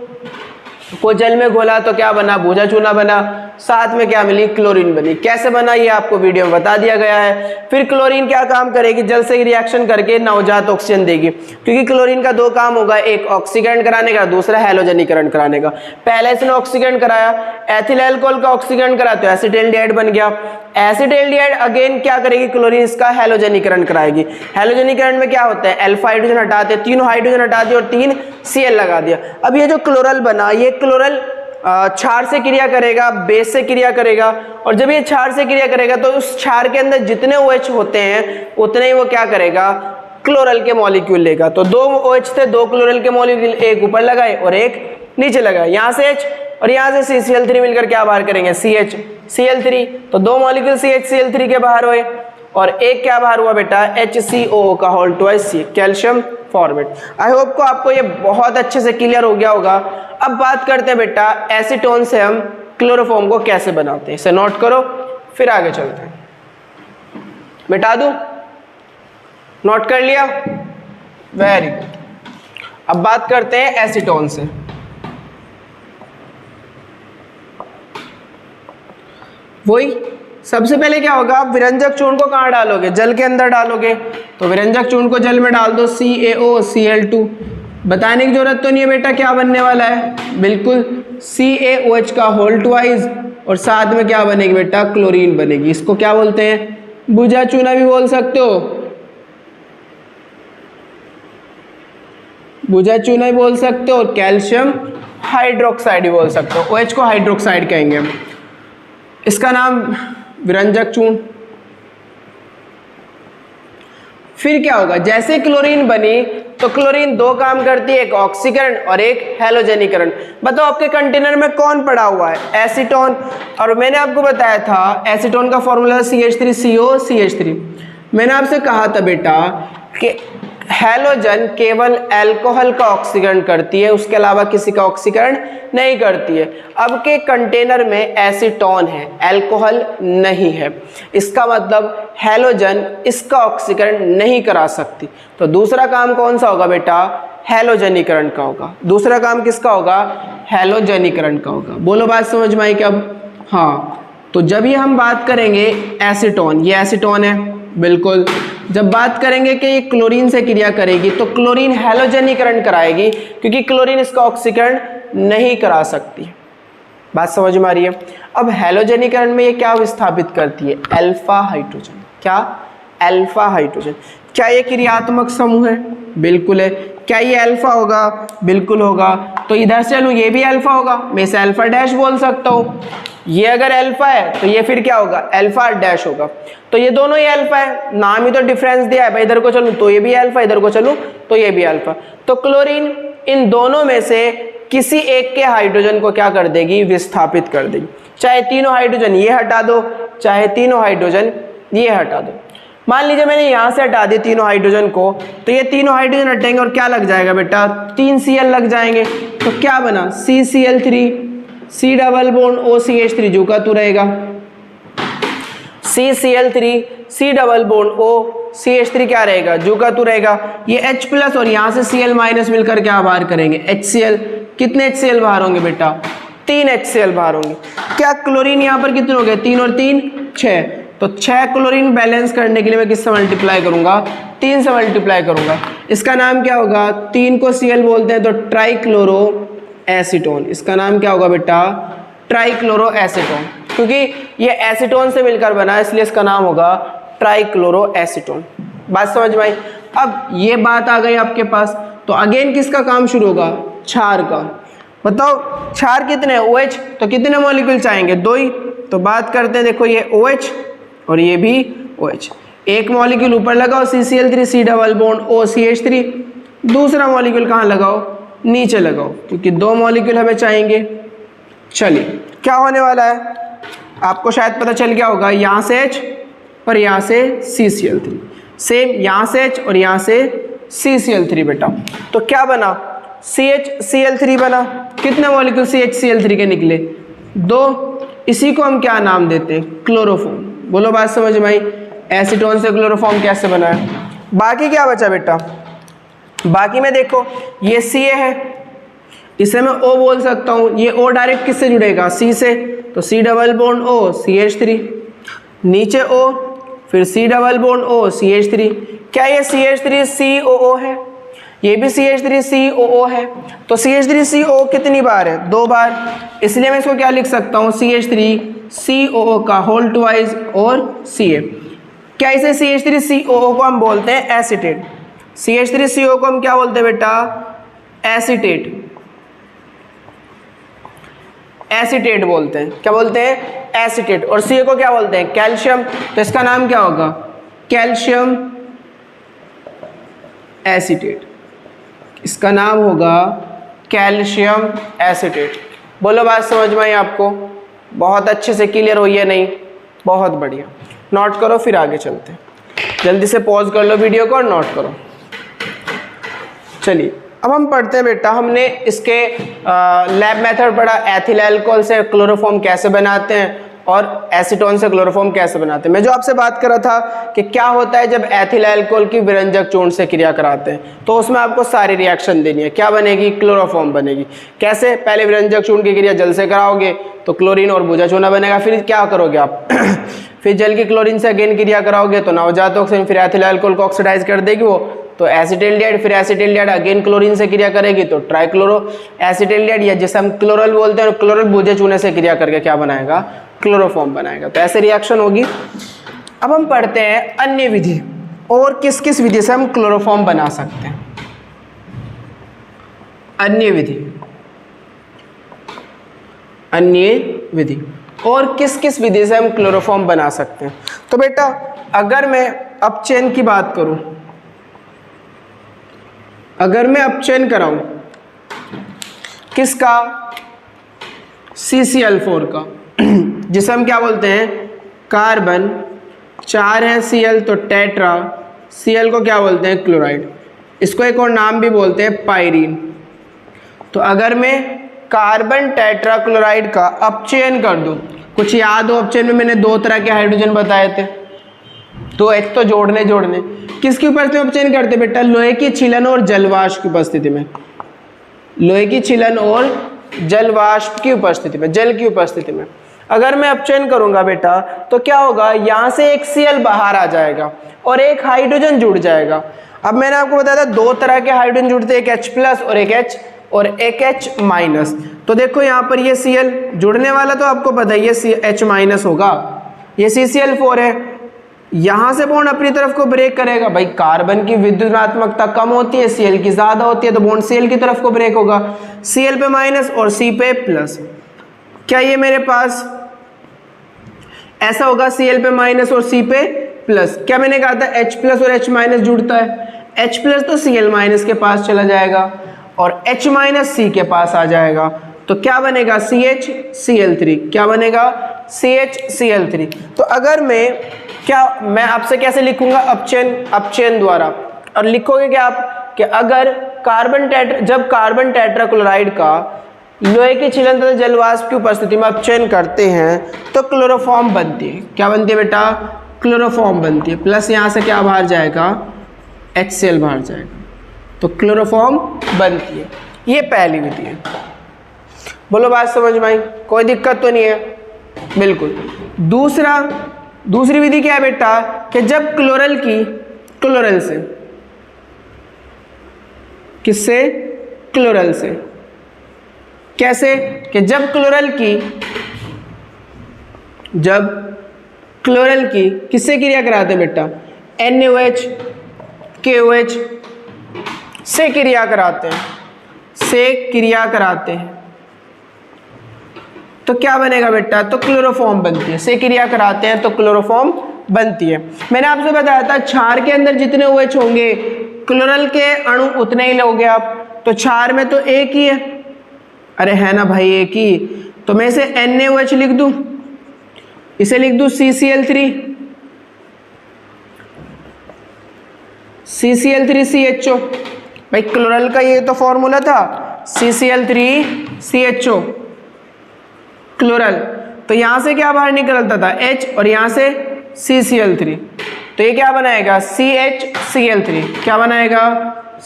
को जल में घोला तो क्या बना, भूजा चूना बना, साथ में क्या मिली, क्लोरीन बनी। कैसे बना ये आपको वीडियो में बता दिया गया है। फिर क्लोरीन क्या काम करेगी, जल से रिएक्शन करके नवजात ऑक्सीजन देगी, क्योंकि क्लोरीन का दो काम होगा, एक ऑक्सीकरण कराने का, दूसरा हैलोजनीकरण कराने का। पहले इसने ऑक्सीकरण कराया, एथिल अल्कोहल का ऑक्सीकरण करा तो एसिटाल्डिहाइड बन गया। एसिटाल्डिहाइड अगेन क्या करेगी, क्लोरीन इसका हैलोजनीकरण कराएगी। हैलोजनीकरण में क्या होता है, अल्फा हाइड्रोजन हटाते, तीनों हाइड्रोजन हटा दिए और 3 Cl लगा दिया। अब ये जो क्लोरल बना, ये क्लोरल क्षार से क्रिया करेगा, बेस से क्रिया करेगा, और जब ये क्षार से क्रिया करेगा तो उस क्षार के अंदर जितने OH होते हैं उतने ही वो क्या करेगा, क्लोरल के मॉलिक्यूल लेगा। तो 2 OH थे, 2 क्लोरल के मॉलिक्यूल, एक ऊपर लगाए और एक नीचे लगाए, यहाँ से H और यहाँ से CCl3 मिलकर क्या बाहर करेंगे, CHCl3। तो 2 मॉलिक्यूल CHCl3 के बाहर हुए और एक क्या बाहर हुआ बेटा, HCOO का whole twice C, calcium formate. I hope को आपको ये बहुत अच्छे से क्लियर हो गया होगा। अब बात करते हैं बेटा एसीटोन से हम क्लोरोफॉर्म को कैसे बनाते हैं। इसे नोट करो, फिर आगे चलते हैं। मिटा दूं, नोट कर लिया, वेरी गुड। अब बात करते हैं एसीटोन से। वही सबसे पहले क्या होगा, आप विरंजक चूर्ण को कहाँ डालोगे, जल के अंदर डालोगे। तो विरंजक चूर्ण को जल में डाल दो, CaOCl2। बताने की जरूरत तो नहीं है बेटा क्या बनने वाला है, बिल्कुल CaOH का होल ट्वाइस और साथ में क्या बनेगी बेटा, क्लोरीन बनेगी। इसको क्या बोलते हैं, भुजा चूना भी बोल सकते हो, भुजा चूना भी बोल सकते हो, और कैल्शियम हाइड्रोक्साइड भी बोल सकते हो। OH को हाइड्रोक्साइड कहेंगे हम। इसका नाम विरंजक चूर्ण। फिर क्या होगा, जैसे क्लोरीन बनी तो क्लोरीन 2 काम करती है, एक ऑक्सीकरण और एक हैलोजनीकरण। बताओ आपके कंटेनर में कौन पड़ा हुआ है, एसीटोन। और मैंने आपको बताया था एसीटोन का फॉर्मूला CH3CO CH3। मैंने आपसे कहा था बेटा कि हैलोजन केवल अल्कोहल का ऑक्सीकरण करती है, उसके अलावा किसी का ऑक्सीकरण नहीं करती है। अब के कंटेनर में एसीटोन है, अल्कोहल नहीं है, इसका मतलब हैलोजन इसका ऑक्सीकरण नहीं करा सकती। तो दूसरा काम कौन सा होगा बेटा, हैलोजनीकरण का होगा। दूसरा काम किसका होगा, हैलोजनीकरण का होगा। बोलो बात समझ में आई क्या? हाँ, तो जब ये हम बात करेंगे एसीटोन, ये एसीटोन है बिल्कुल। जब बात करेंगे कि ये क्लोरीन से क्रिया करेगी तो क्लोरीन हैलोजनीकरण कराएगी, क्योंकि क्लोरीन इसका ऑक्सीकरण नहीं करा सकती। बात समझ में आ रही है? अब हैलोजनीकरण में ये क्या विस्थापित करती है, अल्फा हाइड्रोजन। क्या, अल्फा हाइड्रोजन। क्या ये क्रियात्मक समूह है? बिल्कुल है। क्या ये अल्फा होगा? बिल्कुल होगा। तो इधर से लूँ, ये भी अल्फा होगा, मैं इसे अल्फा डैश बोल सकता हूँ। ये अगर अल्फा है तो ये फिर क्या होगा, अल्फा डैश होगा। तो ये दोनों ही अल्फा है, नाम ही तो डिफरेंस दिया है भाई। इधर को चलूँ तो ये भी अल्फा, इधर को चलूँ तो ये भी अल्फा। तो क्लोरीन इन दोनों में से किसी एक के हाइड्रोजन को क्या कर देगी, विस्थापित कर देगी। चाहे तीनों हाइड्रोजन ये हटा दो, चाहे तीनों हाइड्रोजन ये हटा दो। मान लीजिए मैंने यहाँ से हटा दिया तीनों हाइड्रोजन को, तो ये तीनों हाइड्रोजन हटेंगे और क्या लग जाएगा बेटा, 3 Cl लग जाएंगे। तो क्या बना, CCl3, C double bond OCH3 जो का तू रहेगा, CCl3 C double bond OCH3 क्या रहेगा, जो का तू रहेगा। ये H प्लस और यहाँ से Cl माइनस मिलकर क्या बाहर करेंगे, HCl। कितने HCl बाहर होंगे बेटा, 3 HCl बाहर होंगे। क्या क्लोरीन यहाँ पर कितने हो गए, 3 और 3 6, तो 6 क्लोरीन बैलेंस करने के लिए मैं किससे मल्टीप्लाई करूंगा, 3 से मल्टीप्लाई करूंगा। इसका नाम क्या होगा, 3 को Cl बोलते हैं तो ट्राइक्लोरो एसीटोन। इसका नाम क्या होगा बेटा, ट्राइक्लोरो एसीटोन, क्योंकि ये एसीटोन से मिलकर बना है इसलिए इसका नाम होगा ट्राइक्लोरो एसीटोन। बात समझ में आई। अब ये बात आ गई आपके पास, तो अगेन किसका काम शुरू होगा, क्षार का। बताओ क्षार कितने, OH, तो कितने मॉलिक्यूल चाहेंगे, 2 ही। तो बात करते हैं, देखो ये OH और ये भी OH। एक मॉलिक्यूल ऊपर लगाओ CCl3 C double bond OCH3, दूसरा मॉलिक्यूल कहाँ लगाओ, नीचे लगाओ, क्योंकि 2 मॉलिक्यूल हमें चाहेंगे। चलिए क्या होने वाला है, आपको शायद पता चल गया होगा, यहाँ से H और यहाँ से CCl3, सेम यहाँ से H और यहाँ से CCl3 बेटा। तो क्या बना, CHCl3 बना। कितने मॉलिक्यूल CHCl3 के निकले, 2। इसी को हम क्या नाम देते हैं, क्लोरोफॉर्म। बोलो बात समझ में आई। एसीटोन से क्लोरोफॉर्म कैसे बना है। बाकी क्या बचा बेटा, बाकी में देखो ये Ca है, इसे मैं O बोल सकता हूँ। ये O डायरेक्ट किससे जुड़ेगा, C से, तो C double bond O CH3, नीचे O, फिर C double bond O CH3। क्या ये CH3 COO है, ये भी CH3 COO है, तो CH3 CO कितनी बार है, 2 बार, इसलिए मैं इसको क्या लिख सकता हूँ, CH3 COO का होल ट्वाइस और Ca। क्या इसे CH3 COO को हम बोलते हैं एसीटेट। CH3 CO को हम क्या बोलते हैं बेटा, एसीटेट, एसीटेट बोलते हैं। क्या बोलते हैं, एसीटेट। और Ca को क्या बोलते हैं, कैल्शियम। तो इसका नाम क्या होगा, कैल्शियम एसीटेट। इसका नाम होगा कैल्शियम एसीटेट। बोलो बात समझ में आई आपको, बहुत अच्छे से क्लियर हुई है नहीं, बहुत बढ़िया। नोट करो फिर आगे चलते हैं, जल्दी से पॉज कर लो वीडियो को और नोट करो। चलिए अब हम पढ़ते हैं बेटा, हमने इसके लैब मेथड पढ़ा, एथिल अल्कोहल से क्लोरोफॉर्म कैसे बनाते हैं और एसीटोन से क्लोरोफॉर्म कैसे बनाते हैं। मैं जो आपसे बात कर रहा था कि क्या होता है जब एथिल अल्कोहल की विरंजक चूर्ण से क्रिया कराते हैं, तो उसमें आपको सारी रिएक्शन देनी है। क्या बनेगी, क्लोरोफॉर्म बनेगी। कैसे, पहले विरंजक चूर्ण की क्रिया जल से कराओगे तो क्लोरीन और भुजा चूना बनेगा, फिर क्या करोगे आप फिर जल की क्लोरीन से अगेन क्रिया कराओगे तो नवजात ऑक्सीजन, फिर एथिल अल्कोहल को ऑक्सीडाइज कर देगी वो, तो एसिटिल्डिहाइड, फिर एसिटिल्डिहाइड अगेन क्लोरीन से क्रिया करेगी तो ट्राइक्लोरो एसिटिल्डिहाइड, या जिसे हम क्लोरल बोलते हैं, क्लोरल भुजे चूने से क्रिया करके क्या बनाएगा, क्लोरोफॉर्म बनाएगा। तो ऐसे रिएक्शन होगी। अब हम पढ़ते हैं अन्य विधि, और किस किस विधि से हम क्लोरोफॉर्म बना सकते हैं। अन्य विधि, अन्य विधि, और किस किस विधि से हम क्लोरोफॉर्म बना सकते हैं। तो बेटा अगर मैं अपचयन की बात करूं, अगर मैं अपचयन कराऊं किसका, CCl4 का, जिसे हम क्या बोलते हैं, कार्बन, 4 है Cl तो टेट्रा, Cl को क्या बोलते हैं, क्लोराइड। इसको एक और नाम भी बोलते हैं पायरीन। तो अगर मैं कार्बन टेट्रा क्लोराइड का अपचयन कर दूं, कुछ याद हो अपचयन में मैंने 2 तरह के हाइड्रोजन बताए थे, तो एक तो जोड़ने, किसकी उपस्थिति में अपचयन करते बेटा, लोहे की छीलन और जलवाष्प की उपस्थिति में, लोहे की छीलन और जलवाष्प की उपस्थिति में, जल की उपस्थिति में अगर मैं अपचयन करूंगा बेटा, तो क्या होगा, यहां से एक Cl बाहर आ जाएगा और एक हाइड्रोजन जुड़ जाएगा। अब मैंने आपको बताया था 2 तरह के हाइड्रोजन जुड़ते हैं, एक H प्लस और एक H माइनस। तो देखो यहाँ पर ये Cl जुड़ने वाला तो आपको पता ही है H माइनस होगा, ये CCl4 है, यहाँ से बॉन्ड अपनी तरफ को ब्रेक करेगा। भाई कार्बन की विद्युतात्मकता कम होती है, Cl की ज्यादा होती है, तो बॉन्ड Cl की तरफ को ब्रेक होगा, Cl पे माइनस और C पे प्लस। क्या ये मेरे पास ऐसा होगा, Cl पे माइनस और C पे प्लस। क्या मैंने कहा था H प्लस और H माइनस जुड़ता है, H प्लस तो Cl माइनस के पास चला जाएगा और H माइनस C के पास आ जाएगा, तो क्या बनेगा, CHCl3। क्या बनेगा, CHCl3। तो अगर मैं क्या मैं आपसे कैसे लिखूंगा, अपचयन द्वारा। और लिखोगे क्या आप कि अगर जब कार्बन टेट्राक्लोराइड का लोहे की छिलन तथा जलवाष्प की उपस्थिति में अपचयन करते हैं तो क्लोरोफॉर्म बनती है। क्या बनती है बेटा, क्लोरोफॉर्म बनती है। प्लस यहाँ से क्या बाहर जाएगा, HCl बाहर जाएगा, तो क्लोरोफॉर्म बनती है। ये पहली विधि है। बोलो बात समझ में आई, कोई दिक्कत तो नहीं है, बिल्कुल। दूसरी विधि क्या है बेटा कि जब क्लोरल से, किससे, क्लोरल से। कैसे कि जब क्लोरल की किससे क्रिया कराते हैं बेटा, NaOH KOH से क्रिया कराते हैं, तो क्या बनेगा बेटा, तो क्लोरोफॉर्म बनती है। से क्रिया कराते हैं तो क्लोरोफॉर्म बनती है। मैंने आपसे बताया था क्षार के अंदर जितने OH होंगे क्लोरल के अणु उतने ही लोगे आप, तो क्षार में तो एक ही है, अरे है ना भाई एक ही, तो मैं इसे NaOH लिख दूं, इसे लिख दूं CCl3CHO। भाई क्लोरल का ये तो फॉर्मूला था CCl3CHO क्लोरल, तो यहां से क्या बाहर निकलता था H और यहां से CCl3, तो ये क्या बनाएगा CHCl3, क्या बनाएगा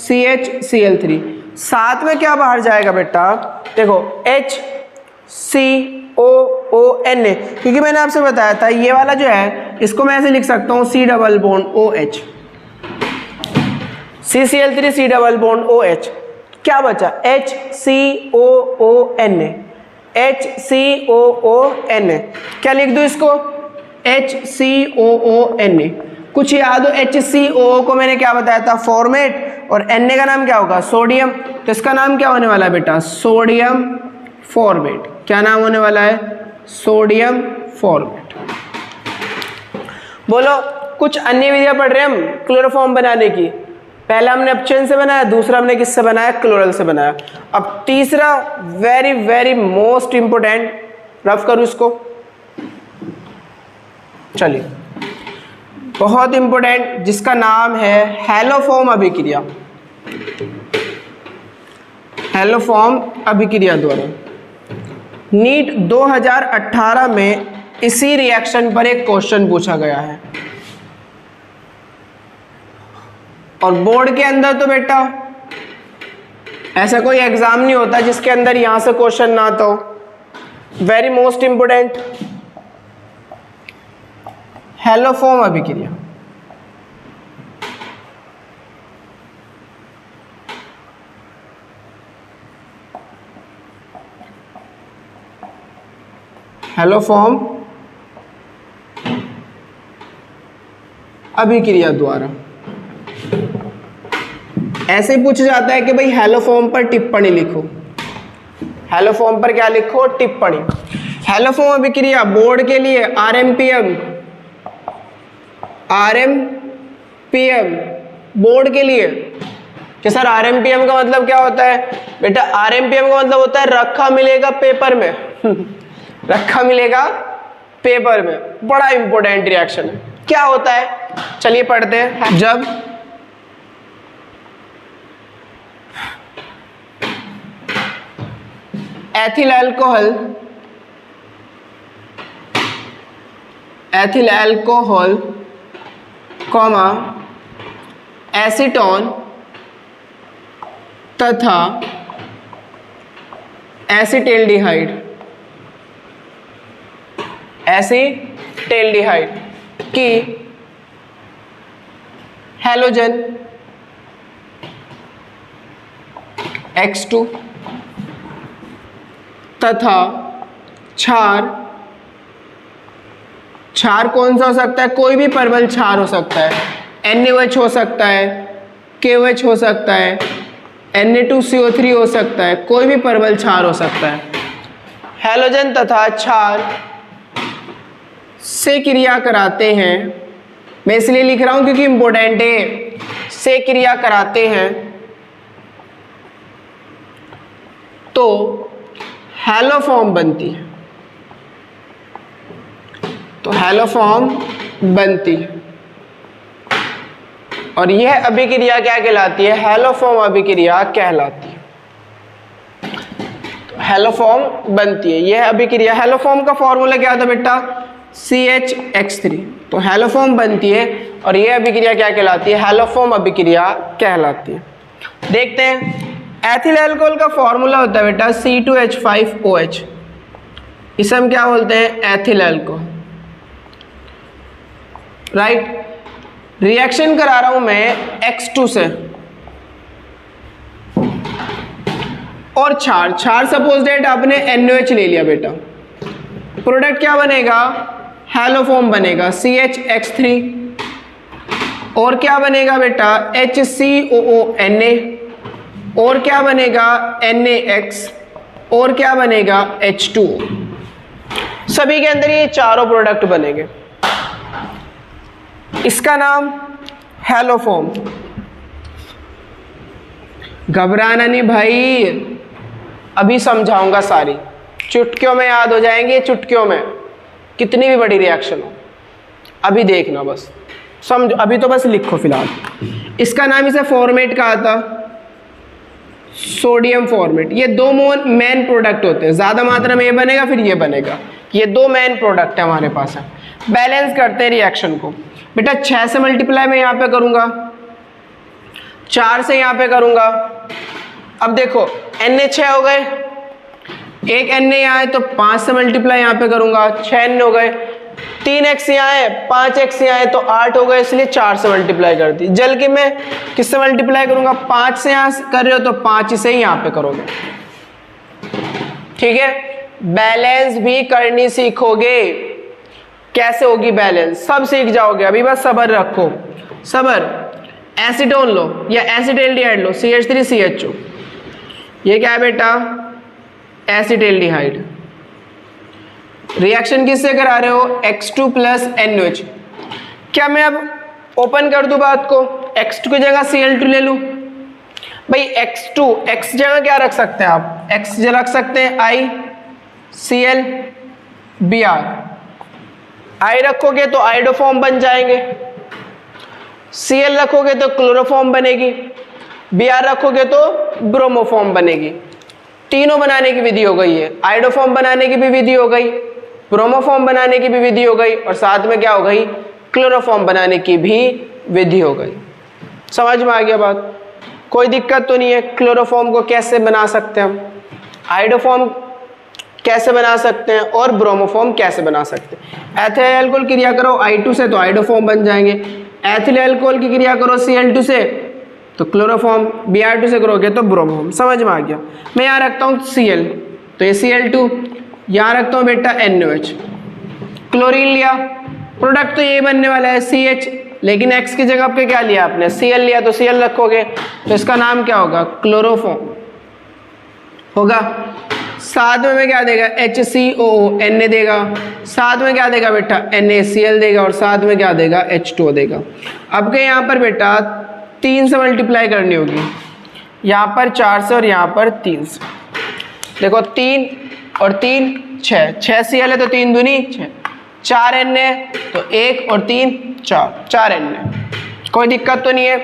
CHCl3। साथ में क्या बाहर जाएगा बेटा, देखो HCOONA, क्योंकि मैंने आपसे बताया था ये वाला जो है इसको मैं ऐसे लिख सकता हूँ C double bond OH, CCl3 C double bond OH। क्या बचा HCOONA, क्या लिख दूं इसको HCOONA। कुछ याद हो, HCOO को मैंने क्या बताया था, फॉर्मेट, और Na का नाम क्या होगा, सोडियम, तो इसका नाम क्या होने वाला है बेटा, सोडियम फॉर्मेट। क्या नाम होने वाला है, सोडियम फॉर्मेट। बोलो कुछ अन्य विधियां पढ़ रहे हैं हम क्लोरोफॉर्म बनाने की। पहला हमने अपचयन से बनाया, दूसरा हमने किससे बनाया, क्लोरल से बनाया। अब तीसरा very very most important, rough करूं इसको, चलिए, बहुत इंपोर्टेंट, जिसका नाम है हैलोफॉर्म अभिक्रिया। हैलोफॉर्म अभिक्रिया द्वारा नीट 2018 में इसी रिएक्शन पर एक क्वेश्चन पूछा गया है, और बोर्ड के अंदर तो बेटा ऐसा कोई एग्जाम नहीं होता जिसके अंदर यहां से क्वेश्चन ना आता हो। वेरी मोस्ट इंपोर्टेंट, हैलोफॉर्म अभिक्रिया। हैलोफॉर्म अभिक्रिया द्वारा ऐसे पूछा जाता है कि भाई हैलोफॉर्म पर टिप्पणी लिखो। हैलोफॉर्म पर क्या लिखो, टिप्पणी। हैलोफॉर्म अभिक्रिया बोर्ड के लिए RMPM बोर्ड के लिए कि सर RMPM का मतलब क्या होता है बेटा, RMPM का मतलब होता है रखा मिलेगा पेपर में रखा मिलेगा पेपर में। बड़ा इंपॉर्टेंट रिएक्शन है। क्या होता है, चलिए पढ़ते हैं। जब एथिल अल्कोहल कॉमा एसीटोन तथा एसिटेल्डिहाइड की हैलोजन X2 तथा क्षार कौन सा हो सकता है, कोई भी परवल क्षार हो सकता है, NaOH हो सकता है, KOH हो सकता है, Na2CO3 हो सकता है, कोई भी परवल क्षार हो सकता है। हैलोजन तथा क्षार से क्रिया कराते हैं, मैं इसलिए लिख रहा हूं क्योंकि इंपॉर्टेंट है, से क्रिया कराते हैं तो हैलोफॉर्म बनती है। तो हैलोफॉर्म बनती है। और यह अभिक्रिया क्या कहलाती है? हैलोफॉर्म अभिक्रिया कहलाती है। हैलोफॉर्म बनती है यह अभिक्रिया। हैलोफॉर्म का फॉर्मूला क्या था बेटा? CH(X3). तो हैलोफॉर्म बनती है और यह अभिक्रिया क्या कहलाती है? हैलोफॉर्म अभिक्रिया कहलाती है। देखते हैं, एथिल अल्कोहल का फॉर्मूला होता है बेटा C2H5OH। इसे हम क्या बोलते हैं? Ethyl alcohol, right. रिएक्शन करा रहा हूं मैं X2 से और क्षार सपोज डेट आपने NaOH ले लिया बेटा, प्रोडक्ट क्या बनेगा? हैलोफॉर्म बनेगा CH(X3) और क्या बनेगा बेटा? HCOONA और क्या बनेगा? NaX और क्या बनेगा? H2O। सभी के अंदर ये चारों प्रोडक्ट बनेंगे। इसका नाम हैलोफॉर्म। घबराना नहीं भाई, अभी समझाऊंगा सारी, चुटकियों में याद हो जाएंगे, चुटकियों में, कितनी भी बड़ी रिएक्शन हो अभी देखना, बस समझ, अभी तो बस लिखो फिलहाल। इसका नाम इसे फॉर्मेट कहा था, सोडियम फॉर्मेट। ये दो मेन प्रोडक्ट होते हैं, ज़्यादा मात्रा में ये बनेगा फिर ये बनेगा, ये दो मेन प्रोडक्ट है हमारे पास है। बैलेंस करते हैं रिएक्शन को बेटा। 6 से मल्टीप्लाई मैं यहाँ पे करूँगा, 4 से यहाँ पे करूँगा। अब देखो Na6 हो गए, एक Na यहाँ है तो 5 से मल्टीप्लाई यहाँ पे करूँगा, 6 Na हो गए। 3x यहाँ है, 5x यहाँ है तो 8 हो गए, इसलिए 4 से मल्टीप्लाई कर दी। जल के मैं किससे मल्टीप्लाई करूँगा? 5 से यहाँ कर रहे हो तो 5 से ही यहाँ पे करोगे, ठीक है। बैलेंस भी करनी सीखोगे, कैसे होगी बैलेंस सब सीख जाओगे, अभी बस सब्र रखो, सब्र। एसीटोन लो या एसिटाल्डिहाइड लो, CH3CHO, ये क्या है बेटा? एसिटाल्डिहाइड। रिएक्शन किससे करा रहे हो? X2 + NaOH। क्या मैं अब ओपन कर दूं बात को, X2 की जगह Cl2 ले लूं? भाई X2, X जगह क्या रख सकते हैं आप? X जगह रख सकते हैं ICl(Br). I रखोगे तो आइडोफॉर्म बन जाएंगे, Cl रखोगे तो क्लोरोफॉर्म बनेगी, Br रखोगे तो ब्रोमोफॉर्म बनेगी। तीनों बनाने की विधि हो गई है, आइडोफॉर्म बनाने की भी विधि हो गई, ब्रोमोफॉर्म बनाने की भी विधि हो गई, और साथ में क्या हो गई? क्लोरोफॉर्म बनाने की भी विधि हो गई। समझ में आ गया बात? कोई दिक्कत तो नहीं है। क्लोरोफॉर्म को कैसे बना सकते हैं हम, आइडोफॉर्म कैसे बना सकते हैं, और ब्रोमोफॉर्म कैसे बना सकते हैं। एथिल अल्कोहल की क्रिया करो I2 से तो आइडोफॉर्म बन जाएंगे, एथिल अल्कोहल की क्रिया करो Cl2 से तो क्लोरोफॉर्म, Br2 से करोगे तो ब्रोमोफॉर्म। समझ में आ गया? मैं यहाँ रखता हूँ Cl तो ये Cl2, यहाँ रखता हूँ बेटा NaOH। क्लोरीन लिया, प्रोडक्ट तो यही बनने वाला है CH, लेकिन X की जगह पे क्या लिया आपने? Cl लिया तो Cl रखोगे तो इसका नाम क्या होगा? क्लोरोफॉर्म होगा। साथ में क्या देगा? HCOO देगा, साथ में क्या देगा बेटा? NaCl देगा, और साथ में क्या देगा? H2O देगा। अब के यहाँ पर बेटा 3 से मल्टीप्लाई करनी होगी, यहाँ पर 4 से और यहाँ पर 3 से। देखो 3 और 3 6, 6 Cl है तो 3 दूनी 6, 4 Na तो 1 और 3 4 Na। कोई दिक्कत तो नहीं है?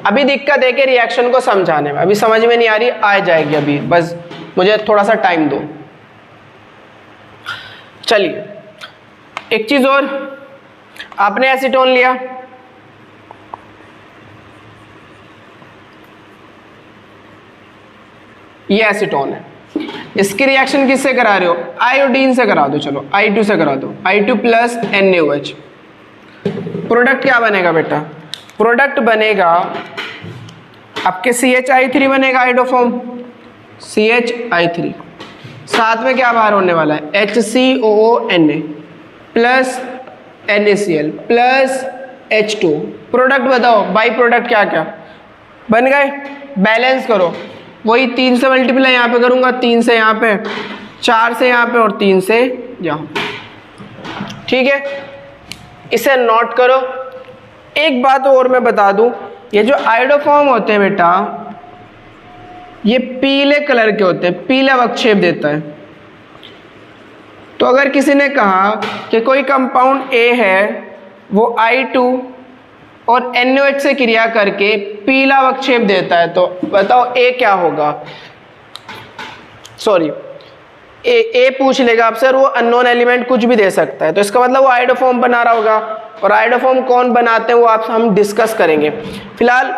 अभी दिक्कत है कि रिएक्शन को समझाने में, अभी समझ में नहीं आ रही, आ जाएगी अभी, बस मुझे थोड़ा सा टाइम दो। चलिए एक चीज और, आपने एसीटोन लिया, ये एसीटोन है, इसकी रिएक्शन किससे करा रहे हो? आयोडीन से करा दो, चलो I2 से करा दो, I2 + NaOH। प्रोडक्ट क्या बनेगा बेटा? प्रोडक्ट बनेगा आपके CHI3 बनेगा, आइडोफॉर्म CHI3, साथ में क्या बाहर होने वाला है? HCOONA + NaCl + H2। प्रोडक्ट बताओ, बाई प्रोडक्ट क्या क्या बन गए? बैलेंस करो, वही 3 से मल्टीप्लाई यहाँ पे करूँगा, 3 से यहाँ पे, 4 से यहाँ पे और 3 से यहाँ, ठीक है। इसे नोट करो। एक बात और मैं बता दूं, ये जो आइडोफॉर्म होते हैं बेटा, ये पीले कलर के होते हैं, पीला अवक्षेप देता है। तो अगर किसी ने कहा कि कोई कंपाउंड A है वो I2 और NaOH से क्रिया करके पीला अवक्षेप देता है, तो बताओ A क्या होगा? सॉरी, ए पूछ लेगा आपसे, और वो अननोन एलिमेंट कुछ भी दे सकता है, तो इसका मतलब वो आयोडोफॉर्म बना रहा होगा। और आयोडोफॉर्म कौन बनाते हैं वो आप हम डिस्कस करेंगे। फिलहाल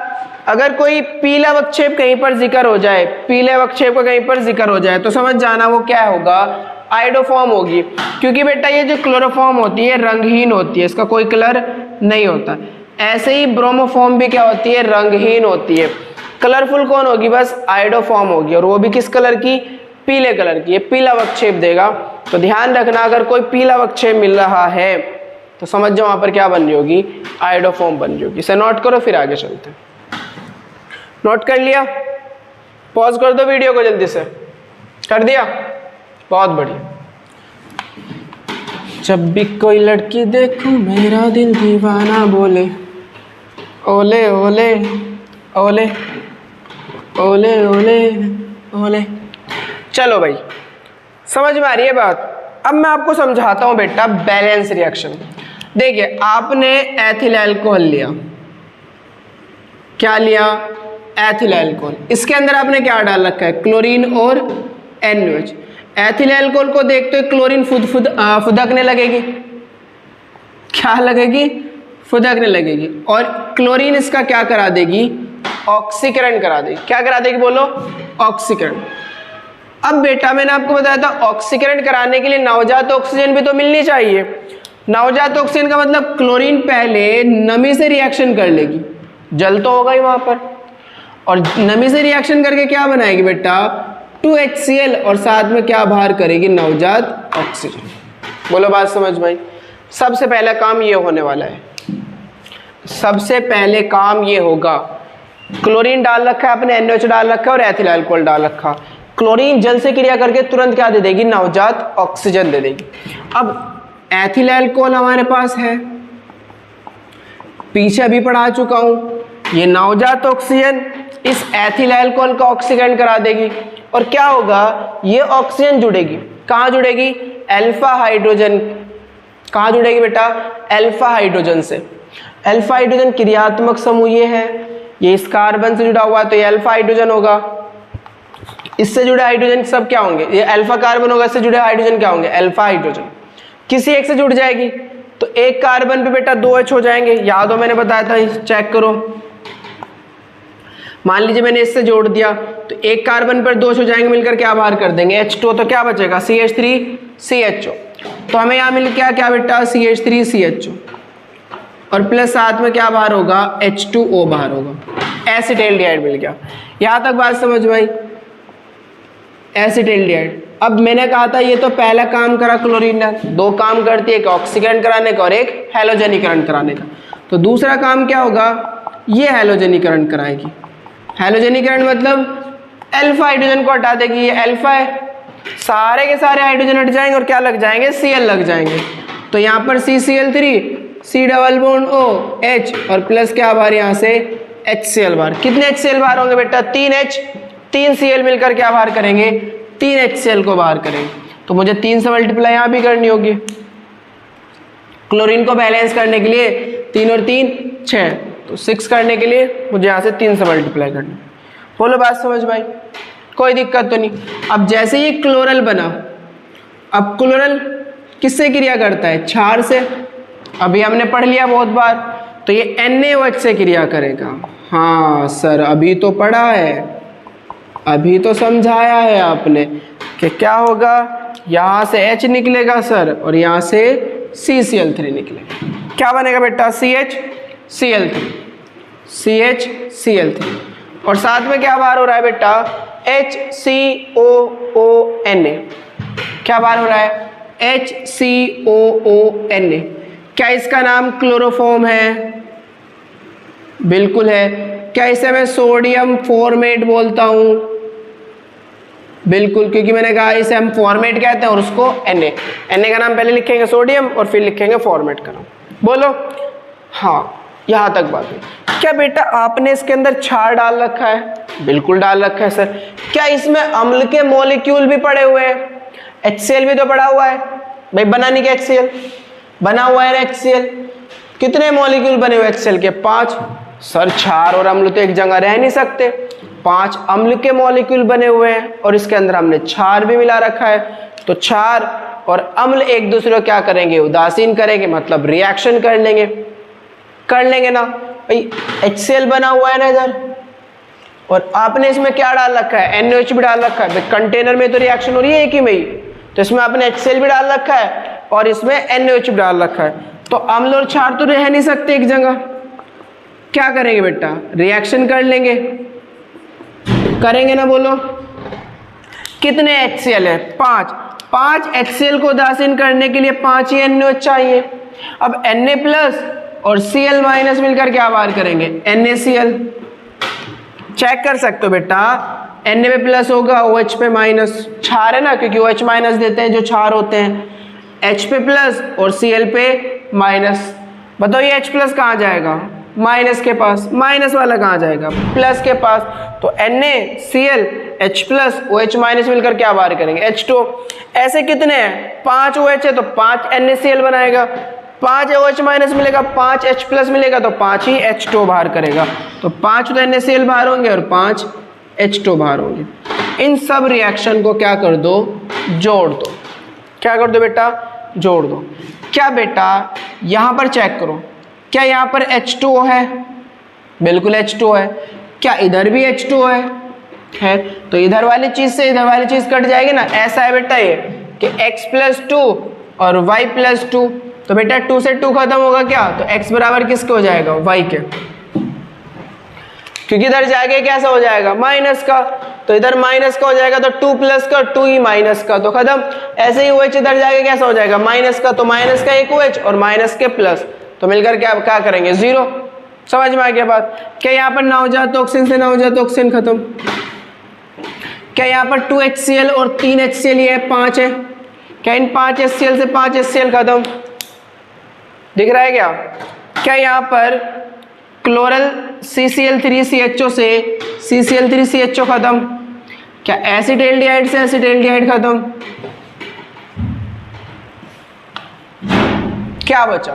अगर कोई पीला अवक्षेप कहीं पर जिक्र हो जाए, पीले अवक्षेप का कहीं पर जिक्र हो जाए, तो समझ जाना वो क्या होगा, आयोडोफॉर्म होगी। क्योंकि बेटा ये जो क्लोरोफॉर्म होती है रंगहीन होती है, इसका कोई कलर नहीं होता। ऐसे ही ब्रोमोफॉर्म भी क्या होती है, रंगहीन होती है। कलरफुल कौन होगी, बस आयोडोफॉर्म होगी, और वो भी किस कलर की, पीले कलर की। ये पीला अवक्षेप देगा, तो ध्यान रखना अगर कोई पीला अवक्षेप मिल रहा है तो समझ जाओ वहां पर क्या बन रही होगी, आयोडोफॉर्म बन रही होगी। इसे नोट करो, फिर आगे चलते हैं। नोट कर लिया? पॉज कर दो वीडियो को, जल्दी से कर दिया, बहुत बढ़िया। जब भी कोई लड़की देखूं मेरा दिल दीवाना बोले, ओले ओले ओले ओले ओले ओले। चलो भाई, समझ में आ रही है बात? अब मैं आपको समझाता हूं बेटा बैलेंस रिएक्शन। देखिए, आपने एथिल अल्कोहल लिया, क्या लिया, एथिल अल्कोहल। इसके अंदर आपने क्या डाल रखा है, क्लोरीन और NaOH। एथिल अल्कोहल को देखते हुए क्लोरीन फुदकने लगेगी, क्या लगेगी, फुदकने लगेगी, और क्लोरीन इसका क्या करा देगी, ऑक्सीकरण करा देगी। क्या करा देगी, बोलो, ऑक्सीकरण। अब बेटा मैंने आपको बताया था ऑक्सीकरण कराने के लिए नवजात ऑक्सीजन भी तो मिलनी चाहिए। नवजात ऑक्सीजन का मतलब क्लोरीन पहले नमी से रिएक्शन कर लेगी, जल तो होगा ही वहां पर, और नमी से रिएक्शन करके क्या बनाएगी बेटा, 2HCl, और साथ में क्या बाहर करेगी, नवजात ऑक्सीजन। बोलो बात समझ में आई? सबसे पहला काम ये होने वाला है, सबसे पहले काम ये होगा, क्लोरीन डाल रखा है आपने, NaOH डाल रखा है और एथिल अल्कोहल डाल रखा। क्लोरीन जल से क्रिया करके तुरंत क्या दे देगी, नवजात ऑक्सीजन दे देगी। अब एथिल अल्कोहल हमारे पास है, पीछे भी पढ़ा चुका हूं, ये नवजात ऑक्सीजन इस एथिल अल्कोहल का ऑक्सीकरण करा देगी, और क्या होगा, ये ऑक्सीजन जुड़ेगी, कहां जुड़ेगी, अल्फा हाइड्रोजन। कहां जुड़ेगी बेटा, अल्फा हाइड्रोजन से। अल्फा हाइड्रोजन क्रियात्मक समूह ये है, ये इस कार्बन से जुड़ा हुआ है, तो ये अल्फा हाइड्रोजन होगा। इससे जुड़े हाइड्रोजन सब क्या होंगे, ये अल्फा कार्बन होगा, इससे जुड़े हाइड्रोजन क्या होंगे, अल्फा हाइड्रोजन। किसी एक से जुड़ जाएगी तो एक कार्बन पे बेटा 2H हो जाएंगे, याद हो मैंने बताया था, चेक करो। मान लीजिए मैंने इससे जोड़ दिया तो एक कार्बन पर 2H हो जाएंगे, मिलकर क्या बाहर कर देंगे, H2, तो क्या बचेगा, CH3CHO। तो हमें यहाँ मिल गया क्या बेटा, CH3CHO, और प्लस साथ में क्या बाहर होगा, H2O बाहर होगा, एसिटाल्डिहाइड मिल गया। यहाँ तक बात समझ में आई, एसिटाल्डिहाइड। अब मैंने कहा था ये तो पहला काम करा क्लोरीन ने, दो काम करती है, एक ऑक्सीकरण कराने का और एक हैलोजनीकरण कराने का। तो दूसरा काम क्या होगा, ये हैलोजनीकरण कराएगी। हैलोजनीकरण मतलब अल्फा हाइड्रोजन को हटा देगी, ये अल्फा है, सारे के सारे हाइड्रोजन हट जाएंगे और क्या लग जाएंगे, Cl लग जाएंगे। तो यहाँ पर CCl3, C double bond OH, और प्लस क्या बाहर यहाँ से HCl बाहर। कितने HCl बाहर होंगे बेटा, 3H, 3 Cl मिलकर क्या बाहर करेंगे, 3 HCl को बाहर करेंगे। तो मुझे 3 से मल्टीप्लाई यहाँ भी करनी होगी, क्लोरीन को बैलेंस करने के लिए 3 और 3 6, तो 6 करने के लिए मुझे यहाँ से 3 से मल्टीप्लाई करना। बोलो बात समझ भाई, कोई दिक्कत तो नहीं। अब जैसे ये क्लोरल बना, अब क्लोरल किससे क्रिया करता है, क्षार से, अभी हमने पढ़ लिया बहुत बार। तो ये NaOH से क्रिया करेगा। हाँ सर, अभी तो पढ़ा है, अभी तो समझाया है आपने कि क्या होगा, यहाँ से H निकलेगा सर, और यहाँ से CCl3 निकलेगा। क्या बनेगा बेटा, CHCl3, CHCl3, और साथ में क्या बाहर हो रहा है बेटा, HCOONA। क्या बाहर हो रहा है, HCOONA। क्या इसका नाम क्लोरोफॉर्म है, बिल्कुल है। क्या इसे मैं सोडियम फॉर्मेट बोलता हूं, बिल्कुल, क्योंकि मैंने कहा इसे हम फॉर्मेट कहते हैं और उसको Na का नाम पहले लिखेंगे सोडियम और फिर लिखेंगे फॉर्मेट का नाम। बोलो हाँ, यहां तक बात है। क्या बेटा आपने इसके अंदर क्षार डाल रखा है, बिल्कुल डाल रखा है सर। क्या इसमें अम्ल के मॉलिक्यूल भी पड़े हुए हैं, HCl भी तो पड़ा हुआ है भाई, बना नहीं क्या HCl, बना हुआ है HCl। कितने मॉलिक्यूल बने हुए HCl के? 5। सर क्षार और अम्ल तो एक जगह रह नहीं सकते, 5 अम्ल के मॉलिक्यूल बने हुए हैं और इसके अंदर हमने क्षार भी मिला रखा है, तो क्षार और अम्ल एक दूसरे को क्या करेंगे? उदासीन करेंगे, मतलब रिएक्शन कर लेंगे ना भाई। HCl बना हुआ है ना इधर, और आपने इसमें क्या डाल रखा है? NaOH भी डाल रखा है। कंटेनर में तो रिएक्शन हो रही है एक ही में ही, तो इसमें आपने HCl भी डाल रखा है और इसमें NaOH भी डाल रखा है, तो अम्ल और क्षार तो रह नहीं सकते एक जगह। क्या करेंगे बेटा? रिएक्शन कर लेंगे, करेंगे ना, बोलो। कितने HCl है? 5 HCl को उदासीन करने के लिए 5 ही NaOH चाहिए। अब Na+ और Cl- मिलकर क्या बाहर करेंगे? NaCl। चेक कर सकते हो बेटा, Na पे प्लस होगा, OH पे माइनस, क्षार है ना, क्योंकि OH- देते हैं जो क्षार होते हैं, H पे प्लस और Cl पे माइनस। बताओ ये H+ कहाँ जाएगा? माइनस के पास। माइनस वाला कहाँ जाएगा? प्लस के पास। तो NaCl H+ OH- मिलकर क्या बाहर करेंगे? H2। ऐसे कितने हैं? 5 OH है तो 5 NaCl बनाएगा, 5 OH- मिलेगा, 5 H+ मिलेगा, तो 5 ही H2 बाहर करेगा। तो 5 तो NaCl बाहर होंगे और 5 H2 बाहर होंगे। इन सब रिएक्शन को क्या कर दो? जोड़ दो। क्या कर दो बेटा? जोड़ दो। क्या बेटा यहाँ पर चेक करो, क्या यहाँ पर H2O है? बिल्कुल H2O है। क्या इधर भी H2O है? तो इधर वाली चीज से इधर वाली चीज कट जाएगी ना। ऐसा है बेटा ये कि x+2 और y+2, तो बेटा 2 से 2 खत्म होगा क्या? तो x बराबर किसके हो जाएगा? y के, क्योंकि इधर जाएगा कैसा हो जाएगा? माइनस का, तो इधर माइनस का हो जाएगा, तो 2 प्लस का 2 ही माइनस का, तो खत्म। ऐसे ही OH इधर जाएगा कैसा हो जाएगा? माइनस का, तो माइनस का एक OH और माइनस के प्लस, तो मिलकर क्या करेंगे? 0। समझ में आ गया बात? क्या यहाँ पर नवजात ऑक्सीजन से नवजात ऑक्सीजन खत्म? क्या यहाँ पर 2 HCl और 3 HCl ये है 5 है? क्या इन 5 HCl से 5 HCl खत्म? दिख रहा है क्या? क्या यहाँ पर क्लोरल CCl3CHO से CCl3CHO खत्म? क्या एसिटाल्डिहाइड से एसिटाल्डिहाइड खत्म? क्या बचा?